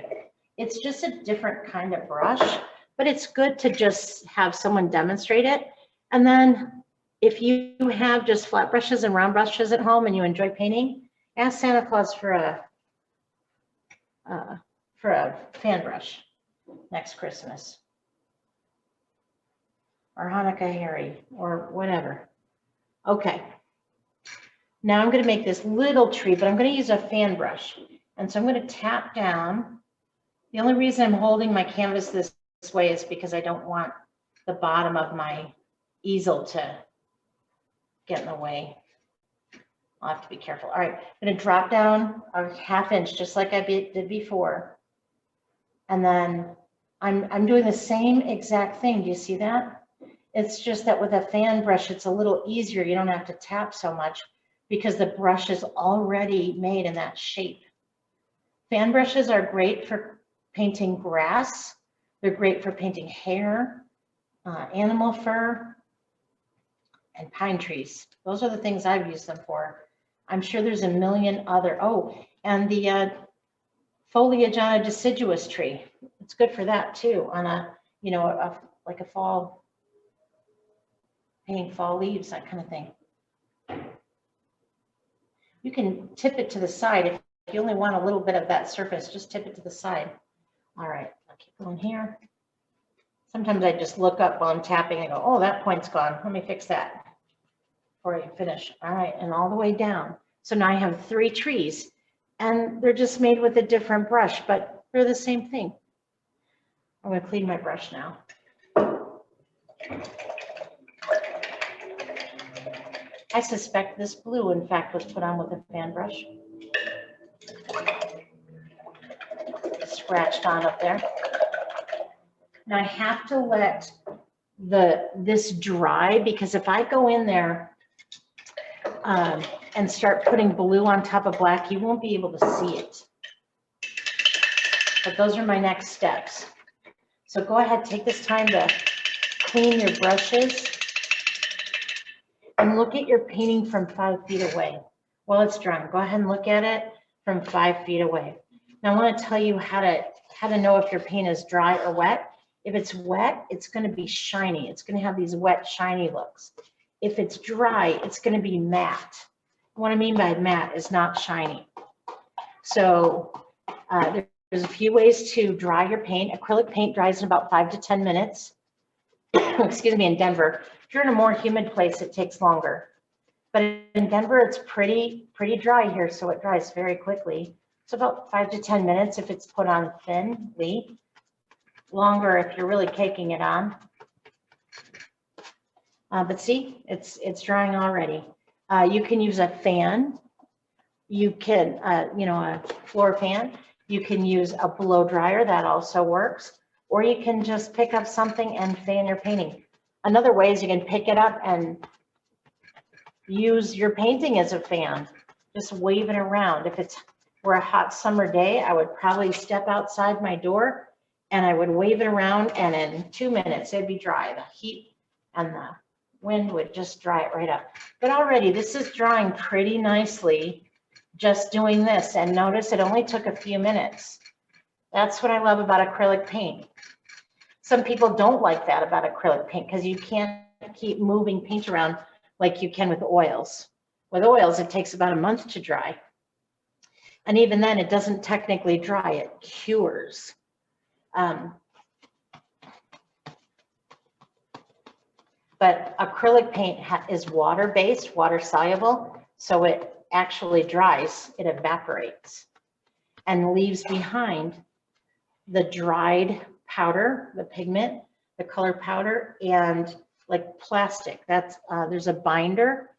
It's just a different kind of brush, but it's good to just have someone demonstrate it. And then if you have just flat brushes and round brushes at home and you enjoy painting, ask Santa Claus for a fan brush next Christmas, or Hanukkah Harry, or whatever. Okay. Now I'm going to make this little tree, but I'm going to use a fan brush. And so I'm going to tap down. The only reason I'm holding my canvas this way is because I don't want the bottom of my easel to get in the way. I'll have to be careful. All right, I'm going to drop down a 1/2 inch, just like I did before. And then I'm doing the same exact thing. Do you see that? It's just that with a fan brush, it's a little easier. You don't have to tap so much because the brush is already made in that shape. Fan brushes are great for painting grass. They're great for painting hair, animal fur, and pine trees. Those are the things I've used them for. I'm sure there's a million other, and the foliage on a deciduous tree. It's good for that too, on a, like a fall, painting fall leaves, that kind of thing. You can tip it to the side. If you only want a little bit of that surface, just tip it to the side. All right, I'll keep going here. Sometimes I just look up while I'm tapping and go, oh, that point's gone. Let me fix that before I finish. All right, and all the way down. So now I have 3 trees, and they're just made with a different brush, but they're the same thing. I'm going to clean my brush now. I suspect this blue, in fact, was put on with a fan brush. Scratched on up there. Now I have to let this dry, because if I go in there and start putting blue on top of black, you won't be able to see it. But those are my next steps. So go ahead, take this time to clean your brushes and look at your painting from 5 feet away while it's drying. Go ahead and look at it from 5 feet away. Now I want to tell you how to know if your paint is dry or wet. If it's wet, it's going to be shiny. It's going to have these wet, shiny looks. If it's dry, it's going to be matte. What I mean by matte is not shiny. So there's a few ways to dry your paint. Acrylic paint dries in about 5 to 10 minutes. Excuse me, in Denver. If you're in a more humid place, it takes longer. But in Denver, it's pretty dry here, so it dries very quickly. It's about 5 to 10 minutes if it's put on thinly. Longer if you're really caking it on. But see, it's drying already. You can use a fan. You can, a floor fan. You can use a blow dryer, that also works. Or you can just pick up something and fan your painting. Another way is you can pick it up and use your painting as a fan. Just wave it around. If it were a hot summer day, I would probably step outside my door and I would wave it around, and in 2 minutes it'd be dry. The heat and the wind would just dry it right up. But already this is drying pretty nicely just doing this, and notice it only took a few minutes. That's what I love about acrylic paint. Some people don't like that about acrylic paint because you can't keep moving paint around like you can with oils. With oils, it takes about a month to dry. And even then, it doesn't technically dry, it cures. But acrylic paint is water-based, water-soluble, so it actually dries, it evaporates, and leaves behind the dried powder, the pigment, the color powder, and like plastic. That's there's a binder.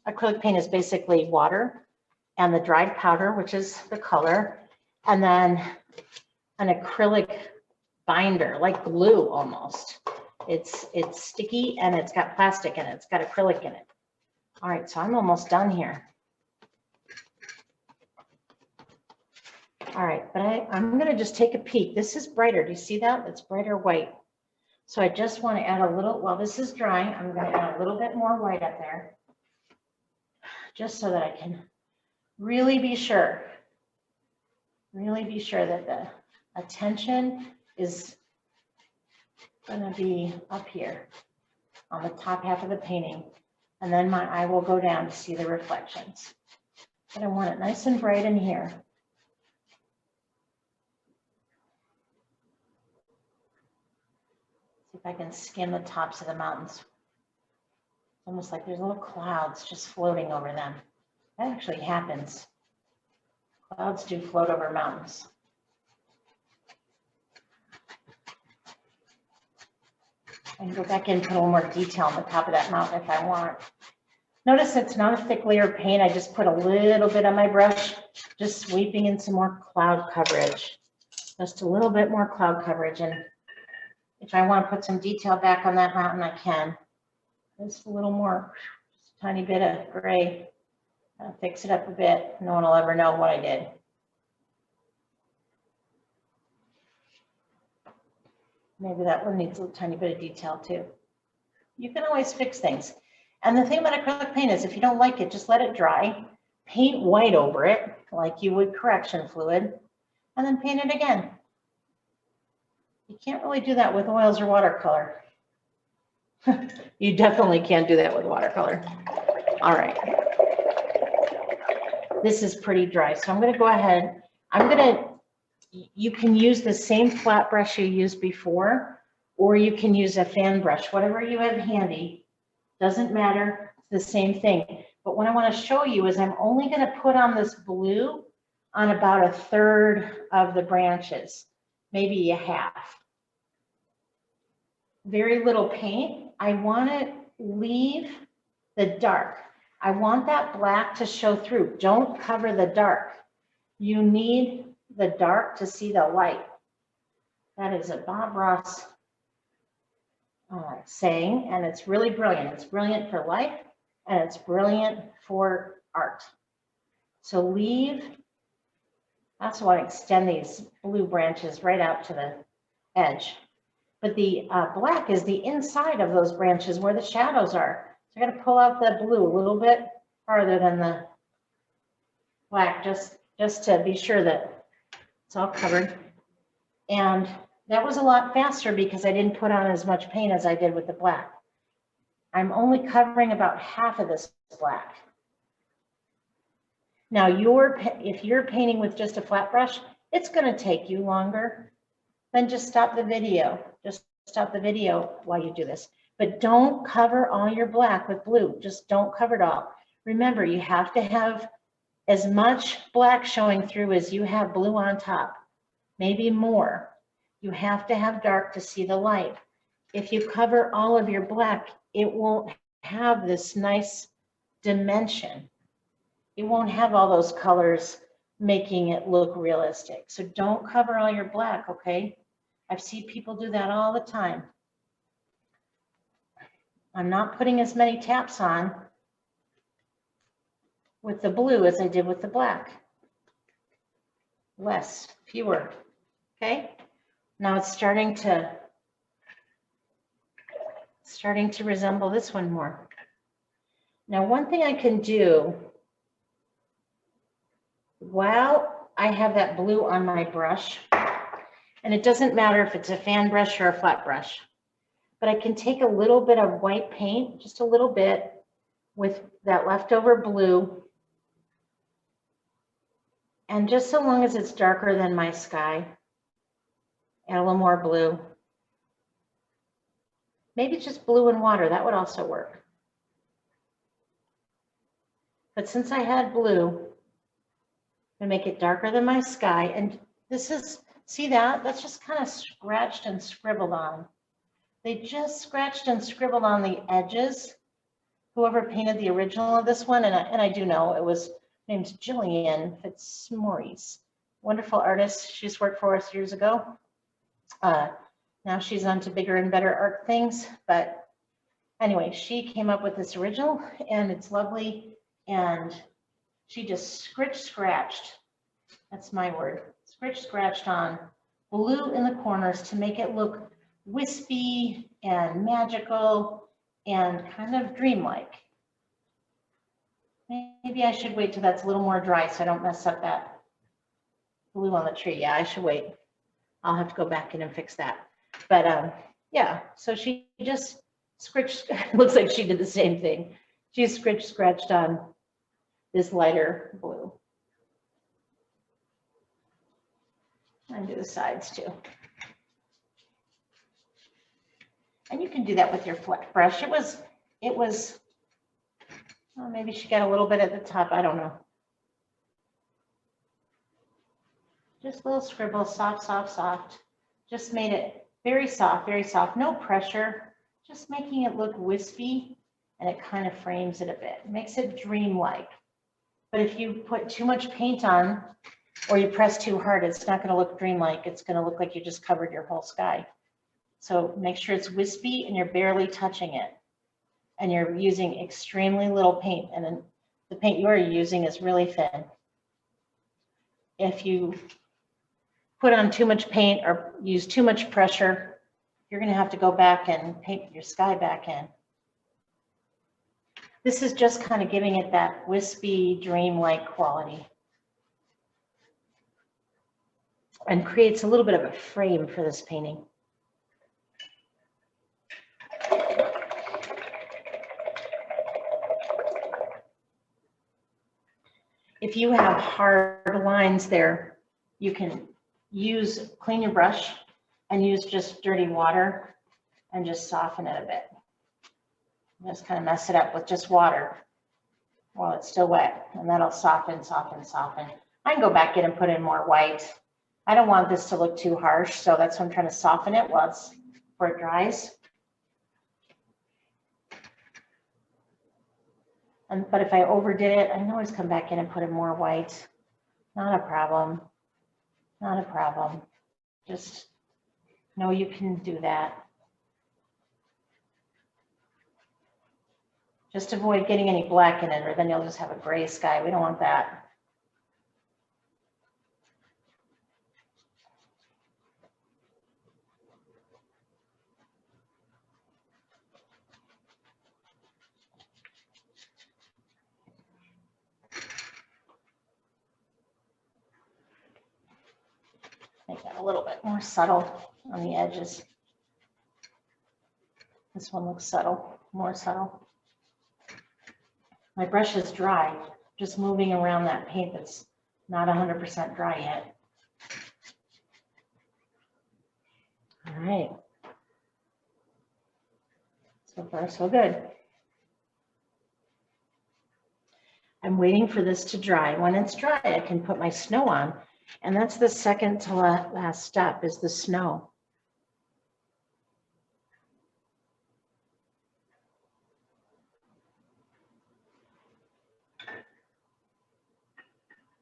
Acrylic paint is basically water and the dried powder, which is the color, and then an acrylic binder, like glue almost. It's sticky and it's got plastic in it. It's got acrylic in it. All right, so I'm almost done here. All right, but I'm going to just take a peek. This is brighter. Do you see that? It's brighter white. So I just want to add a little, while this is drying, I'm going to add a little bit more white up there. just so that I can really be sure that the attention is going to be up here on the top half of the painting. And then my eye will go down to see the reflections. But I want it nice and bright in here. See if I can skim the tops of the mountains. It's almost like there's little clouds just floating over them. That actually happens. Clouds do float over mountains. I can go back in and put a little more detail on the top of that mountain if I want. Notice it's not a thick layer of paint. I just put a little bit on my brush, just sweeping in some more cloud coverage. Just a little bit more cloud coverage. And if I want to put some detail back on that mountain, I can. Just a little more, just a tiny bit of gray. I'll fix it up a bit. No one will ever know what I did. Maybe that one needs a tiny bit of detail too. You can always fix things. And the thing about acrylic paint is if you don't like it, just let it dry, paint white over it like you would correction fluid, and then paint it again. You can't really do that with oils or watercolor. You definitely can't do that with watercolor. All right. This is pretty dry, so I'm going to go ahead. You can use the same flat brush you used before, or you can use a fan brush, whatever you have handy. Doesn't matter, it's the same thing. But what I want to show you is I'm only going to put on this blue on about 1/3 of the branches, maybe a half. Very little paint. I want to leave the dark. I want that black to show through. Don't cover the dark. You need the dark to see the light. That is a Bob Ross saying, and it's really brilliant. It's brilliant for life, and it's brilliant for art. So that's why I extend these blue branches right out to the edge. But the black is the inside of those branches where the shadows are. So I got to pull out the blue a little bit farther than the black, just to be sure that it's all covered. And that was a lot faster because I didn't put on as much paint as I did with the black. I'm only covering about half of this black. Now, if you're painting with just a flat brush, it's going to take you longer. Then just stop the video. Just stop the video while you do this. But don't cover all your black with blue. Just don't cover it all. Remember, you have to have as much black showing through as you have blue on top, maybe more. You have to have dark to see the light. If you cover all of your black, it won't have this nice dimension. It won't have all those colors making it look realistic. So don't cover all your black, okay? I've seen people do that all the time. I'm not putting as many taps on with the blue as I did with the black. Fewer, okay? Now it's starting to resemble this one more. Now, one thing I can do while I have that blue on my brush, and it doesn't matter if it's a fan brush or a flat brush, but I can take a little bit of white paint, just a little bit, with that leftover blue. And just so long as it's darker than my sky, add a little more blue. Maybe just blue and water, that would also work. But since I had blue, I'm gonna make it darker than my sky. And this is, see that? That's just kind of scratched and scribbled on. They just scratched and scribbled on the edges. Whoever painted the original of this one, and I do know, it was named Jillian Fitzmaurice. Wonderful artist. She's worked for us years ago. Now she's on to bigger and better art things. But anyway, she came up with this original, and it's lovely. And she just scratched. That's my word. Scratched on blue in the corners to make it look wispy and magical and kind of dreamlike. Maybe I should wait till that's a little more dry so I don't mess up that blue on the tree. Yeah, I should wait. I'll have to go back in and fix that. But yeah, so she just scratched, looks like she did the same thing. She scratched on this lighter blue. And do the sides too. And you can do that with your flat brush. It was, well, maybe she got a little bit at the top. I don't know. Just a little scribble, soft, soft, soft. Just made it very soft, very soft. No pressure, just making it look wispy, and it kind of frames it a bit. It makes it dreamlike. But if you put too much paint on or you press too hard, it's not going to look dreamlike. It's going to look like you just covered your whole sky. So make sure it's wispy and you're barely touching it. And you're using extremely little paint. And then the paint you're using is really thin. If you put on too much paint or use too much pressure, you're going to have to go back and paint your sky back in. This is just kind of giving it that wispy, dreamlike quality. And creates a little bit of a frame for this painting. If you have hard lines there, you can clean your brush and use just dirty water and just soften it a bit. Just kind of mess it up with just water while it's still wet, and that'll soften, soften, soften. I can go back in and put in more white. I don't want this to look too harsh, so that's why I'm trying to soften it before it dries. But if I overdid it, I can always come back in and put in more white. Not a problem. Not a problem. Just know you can do that. Just avoid getting any black in it, or then you'll just have a gray sky. We don't want that. Make that a little bit more subtle on the edges. This one looks subtle, more subtle. My brush is dry, just moving around that paint that's not 100% dry yet. All right. So far, so good. I'm waiting for this to dry. When it's dry, I can put my snow on. And that's the second to last step, is the snow.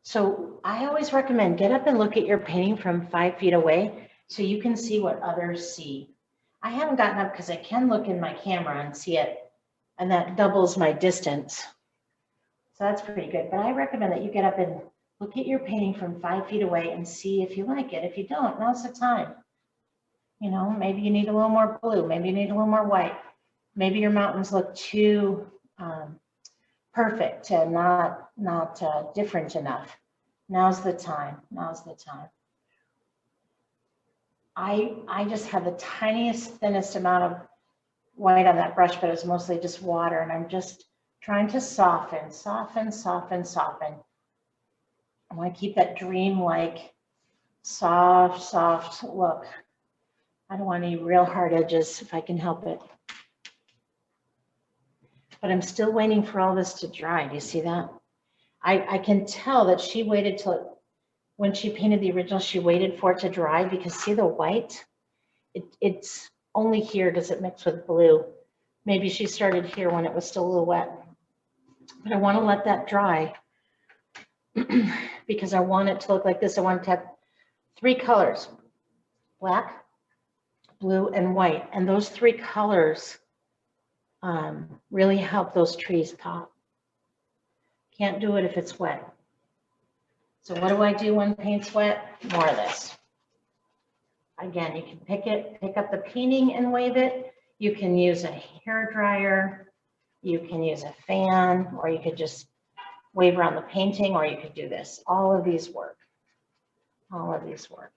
So I always recommend get up and look at your painting from 5 feet away so you can see what others see. I haven't gotten up because I can look in my camera and see it, and that doubles my distance. So that's pretty good. But I recommend that you get up and look at your painting from 5 feet away and see if you like it. If you don't, now's the time. You know, maybe you need a little more blue. Maybe you need a little more white. Maybe your mountains look too perfect and not different enough. Now's the time. Now's the time. I just have the tiniest, thinnest amount of white on that brush, but it's mostly just water, and I'm just trying to soften, soften, soften, soften. I want to keep that dream-like, soft, soft look. I don't want any real hard edges if I can help it. But I'm still waiting for all this to dry. Do you see that? I can tell that she waited till it, when she painted the original, she waited for it to dry, because see the white? It's only here does it mix with blue. Maybe she started here when it was still a little wet. But I want to let that dry because I want it to look like this. I want it to have 3 colors, black, blue, and white. And those 3 colors really help those trees pop. Can't do it if it's wet. So what do I do when paint's wet? More of this. Again, you can pick up the painting and wave it. You can use a hair dryer. You can use a fan, or you could just wave around the painting, or you could do this. All of these work. All of these work.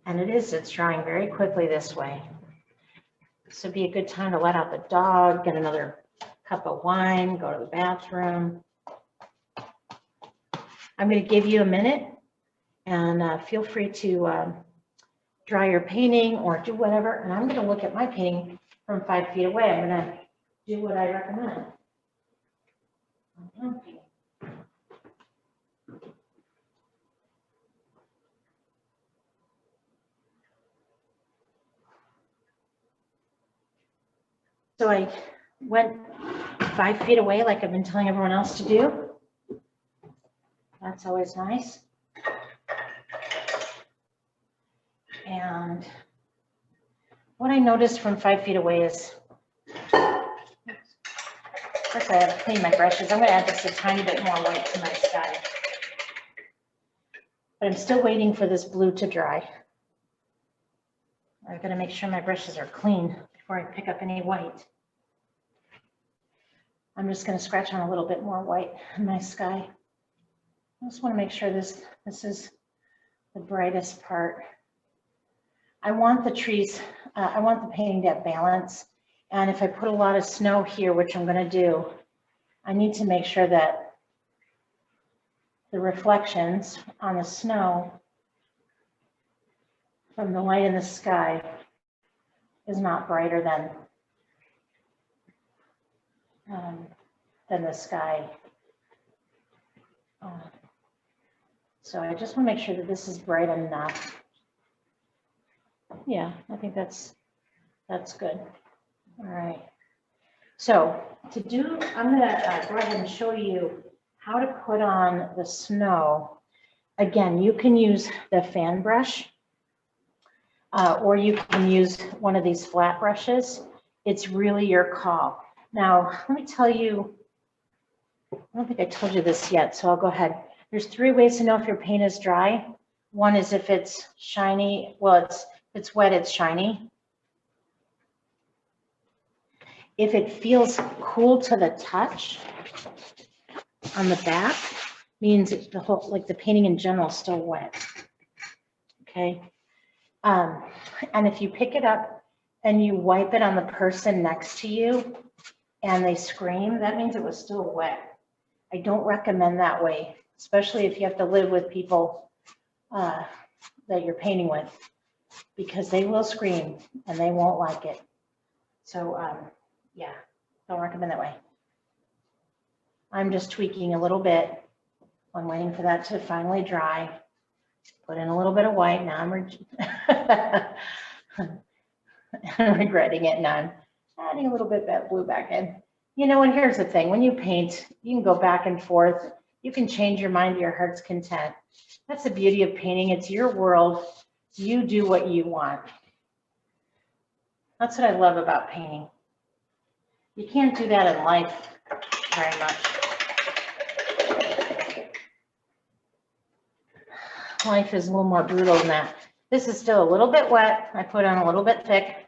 And it's drying very quickly this way. This would be a good time to let out the dog, get another cup of wine, go to the bathroom. I'm going to give you a minute, and feel free to dry your painting or do whatever. And I'm going to look at my painting from 5 feet away. I'm going to do what I recommend. Okay. So I went 5 feet away like I've been telling everyone else to do. That's always nice. And what I noticed from 5 feet away is, first I have to clean my brushes. I'm going to add just a tiny bit more white to my sky. But I'm still waiting for this blue to dry. I've got to make sure my brushes are clean before I pick up any white. I'm just going to scratch on a little bit more white in my sky. I just want to make sure this is the brightest part. I want the trees, I want the painting to have balance. And if I put a lot of snow here, which I'm going to do, I need to make sure that the reflections on the snow from the light in the sky is not brighter than the sky. So I just want to make sure that this is bright enough. Yeah, I think that's good. All right. So I'm going to go ahead and show you how to put on the snow. Again, you can use the fan brush, or you can use one of these flat brushes. It's really your call. Now, let me tell you, I don't think I told you this yet, so I'll go ahead. There's 3 ways to know if your paint is dry. One is if it's shiny, well, if it's wet, it's shiny. If it feels cool to the touch on the back, means the whole, like the painting in general is still wet. Okay. And if you pick it up and you wipe it on the person next to you and they scream, that means it was still wet. I don't recommend that way, especially if you have to live with people that you're painting with, because they will scream and they won't like it. So yeah, don't recommend that way. I'm just tweaking a little bit. I'm waiting for that to finally dry. Put in a little bit of white. Now I'm regretting it. Now I'm adding a little bit of blue back in. You know, and here's the thing. When you paint, you can go back and forth. You can change your mind to your heart's content. That's the beauty of painting. It's your world. You do what you want. That's what I love about painting. You can't do that in life very much. Life is a little more brutal than that. This is still a little bit wet. I put on a little bit thick.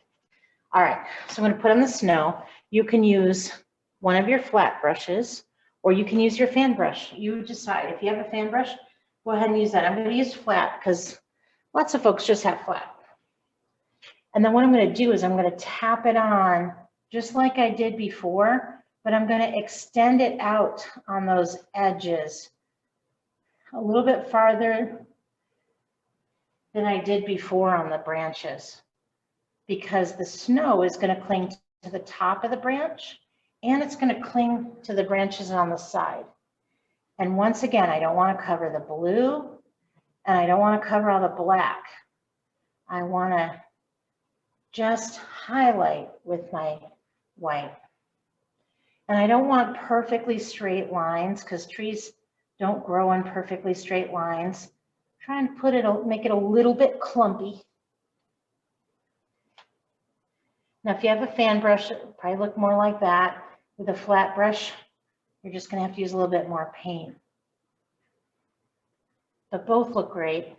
All right, so I'm going to put on the snow. You can use one of your flat brushes, or you can use your fan brush. You decide. If you have a fan brush, go ahead and use that. I'm going to use flat because lots of folks just have flat. And then what I'm going to do is I'm going to tap it on just like I did before, but I'm going to extend it out on those edges a little bit farther than I did before on the branches, because the snow is going to cling to the top of the branch and it's going to cling to the branches on the side. And once again, I don't want to cover the blue and I don't want to cover all the black. I want to just highlight with my white. And I don't want perfectly straight lines because trees don't grow in perfectly straight lines. Try and make it a little bit clumpy. Now, if you have a fan brush, it'll probably look more like that. With a flat brush, you're just going to have to use a little bit more paint. But both look great.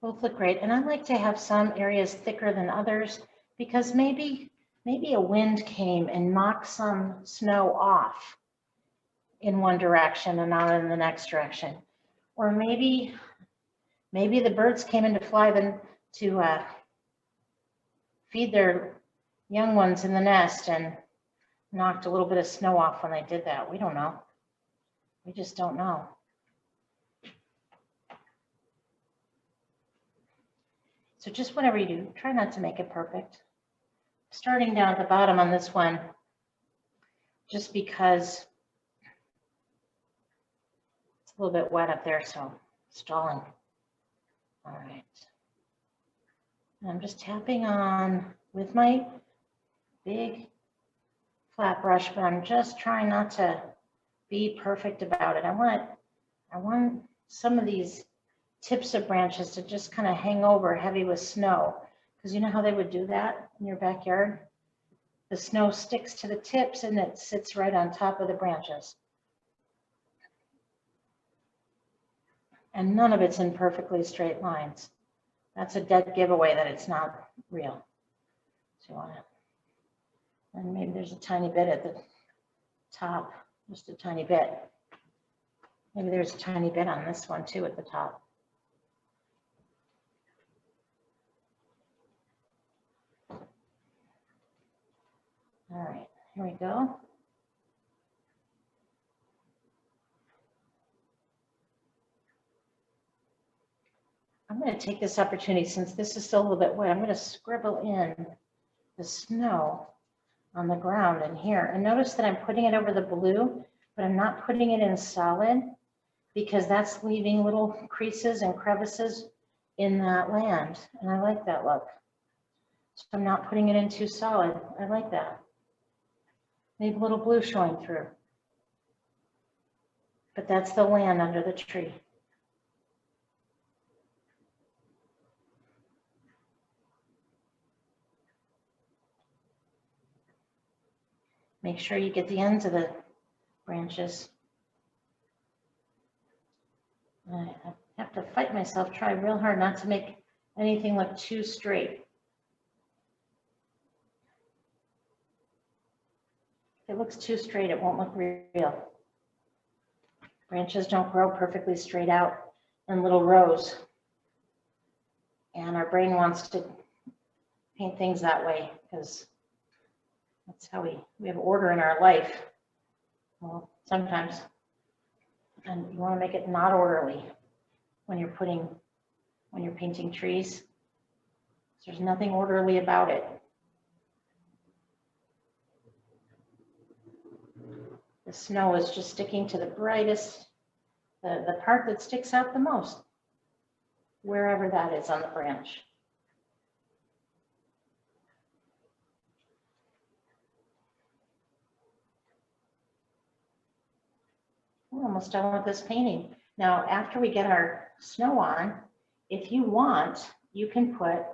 Both look great. And I like to have some areas thicker than others because maybe a wind came and knocked some snow off in one direction and not in the next direction. Or maybe the birds came in to fly them to feed their young ones in the nest and knocked a little bit of snow off when they did that. We don't know. We just don't know. So just whatever you do, try not to make it perfect. Starting down at the bottom on this one, just because it's a little bit wet up there, so stalling. All right. And I'm just tapping on with my big flat brush, but I'm just trying not to be perfect about it. I want some of these tips of branches to just kind of hang over heavy with snow, because you know how they would do that in your backyard? The snow sticks to the tips and it sits right on top of the branches. And none of it's in perfectly straight lines. That's a dead giveaway that it's not real. So you want to, and maybe there's a tiny bit at the top, just a tiny bit. Maybe there's a tiny bit on this one too at the top. All right, here we go. I'm going to take this opportunity, since this is still a little bit wet, I'm going to scribble in the snow on the ground in here. And notice that I'm putting it over the blue, but I'm not putting it in solid because that's leaving little creases and crevices in that land. And I like that look. So I'm not putting it in too solid. I like that. Maybe a little blue showing through. But that's the land under the tree. Make sure you get the ends of the branches. I have to fight myself, try real hard not to make anything look too straight. If it looks too straight, it won't look real. Branches don't grow perfectly straight out in little rows. And our brain wants to paint things that way because that's how we have order in our life. Well, sometimes. And you want to make it not orderly when you're painting trees. There's nothing orderly about it. The snow is just sticking to the brightest, the part that sticks out the most, wherever that is on the branch. We're almost done with this painting. Now, after we get our snow on, if you want, you can put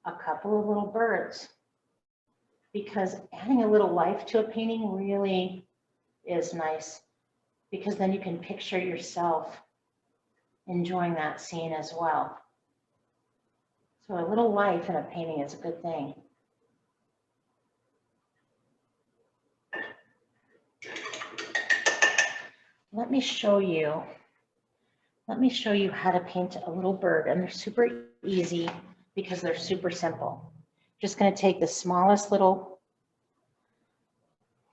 a couple of little birds, because adding a little life to a painting really is nice, because then you can picture yourself enjoying that scene as well. So a little life in a painting is a good thing. Let me show you how to paint a little bird, and they're super easy because they're super simple. Just going to take the smallest little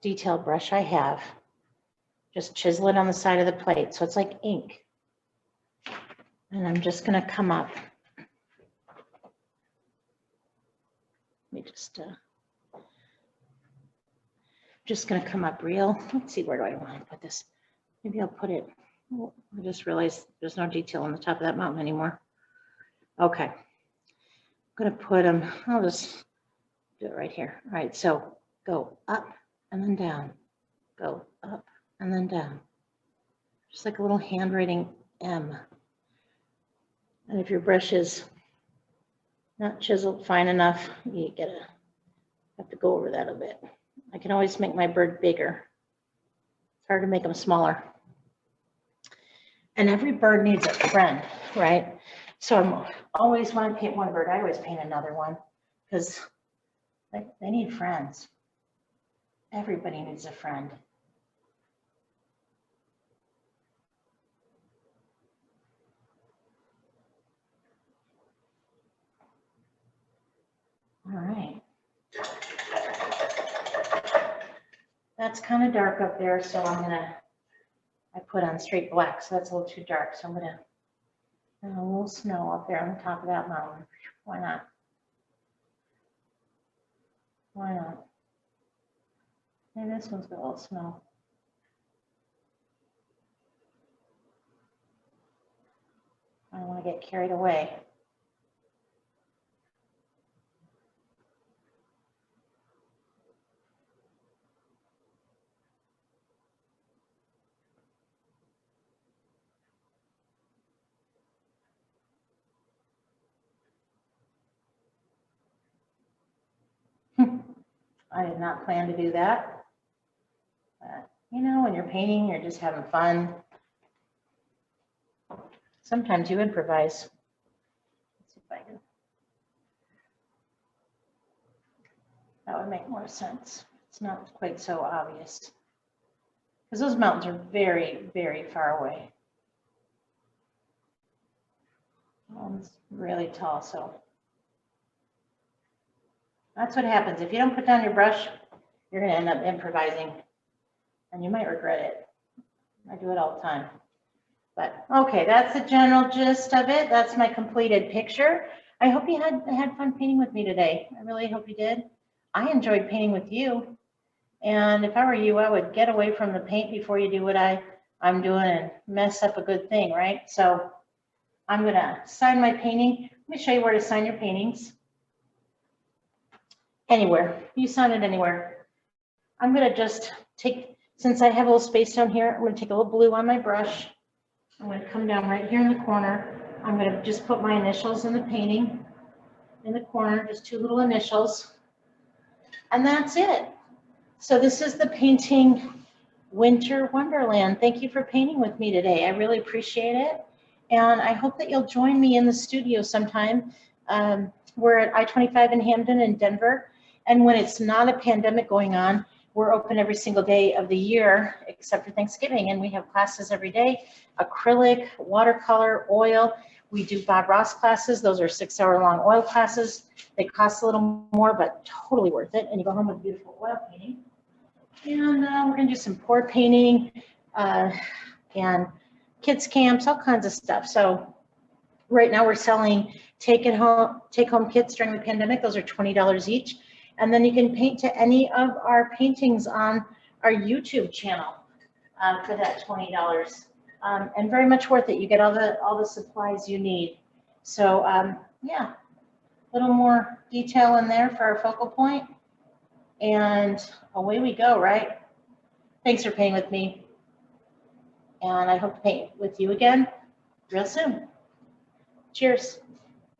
detail brush I have, just chisel it on the side of the plate so it's like ink. And I'm just going to come up. Let me just going to come up real. Let's see, where do I want to put this? Maybe I'll put it, oh, I just realized there's no detail on the top of that mountain anymore. Okay, I'm going to put them, I'll just do it right here. All right, so go up and then down, go up and then down. Just like a little handwriting M. And if your brush is not chiseled fine enough, you have to go over that a bit. I can always make my bird bigger. It's hard to make them smaller. And every bird needs a friend, right? So I'm always when I paint one bird, I always paint another one because they need friends. Everybody needs a friend. All right. That's kind of dark up there, so I put on straight black, so that's a little too dark. So I'm gonna, and a little snow up there on the top of that mountain. Why not? Why not? And this one's got a little snow. I don't want to get carried away. I did not plan to do that. But, you know, when you're painting, you're just having fun. Sometimes you improvise. Let's see if I can. That would make more sense. It's not quite so obvious. Because those mountains are very, very far away. It's really tall, so that's what happens. If you don't put down your brush, you're going to end up improvising, and you might regret it. I do it all the time. But okay, that's the general gist of it. That's my completed picture. I hope you had fun painting with me today. I really hope you did. I enjoyed painting with you. And if I were you, I would get away from the paint before you do what I'm doing and mess up a good thing, right? So I'm going to sign my painting. Let me show you where to sign your paintings. Anywhere. You sign it anywhere. I'm going to just take, since I have a little space down here, I'm going to take a little blue on my brush. I'm going to come down right here in the corner. I'm going to just put my initials in the painting in the corner, just 2 little initials. And that's it. So this is the painting Winter Wonderland. Thank you for painting with me today. I really appreciate it. And I hope that you'll join me in the studio sometime. We're at I-25 in Hampden in Denver. And when it's not a pandemic going on, we're open every single day of the year except for Thanksgiving. And we have classes every day, acrylic, watercolor, oil. We do Bob Ross classes. Those are 6-hour-long oil classes. They cost a little more, but totally worth it. And you go home with a beautiful oil painting. And we're going to do some pour painting and kids camps, all kinds of stuff. So right now we're selling take-home kits during the pandemic. Those are $20 each. And then you can paint to any of our paintings on our YouTube channel for that $20. And very much worth it. You get all the supplies you need. So yeah, a little more detail in there for our focal point. And away we go, right? Thanks for painting with me. And I hope to paint with you again real soon. Cheers.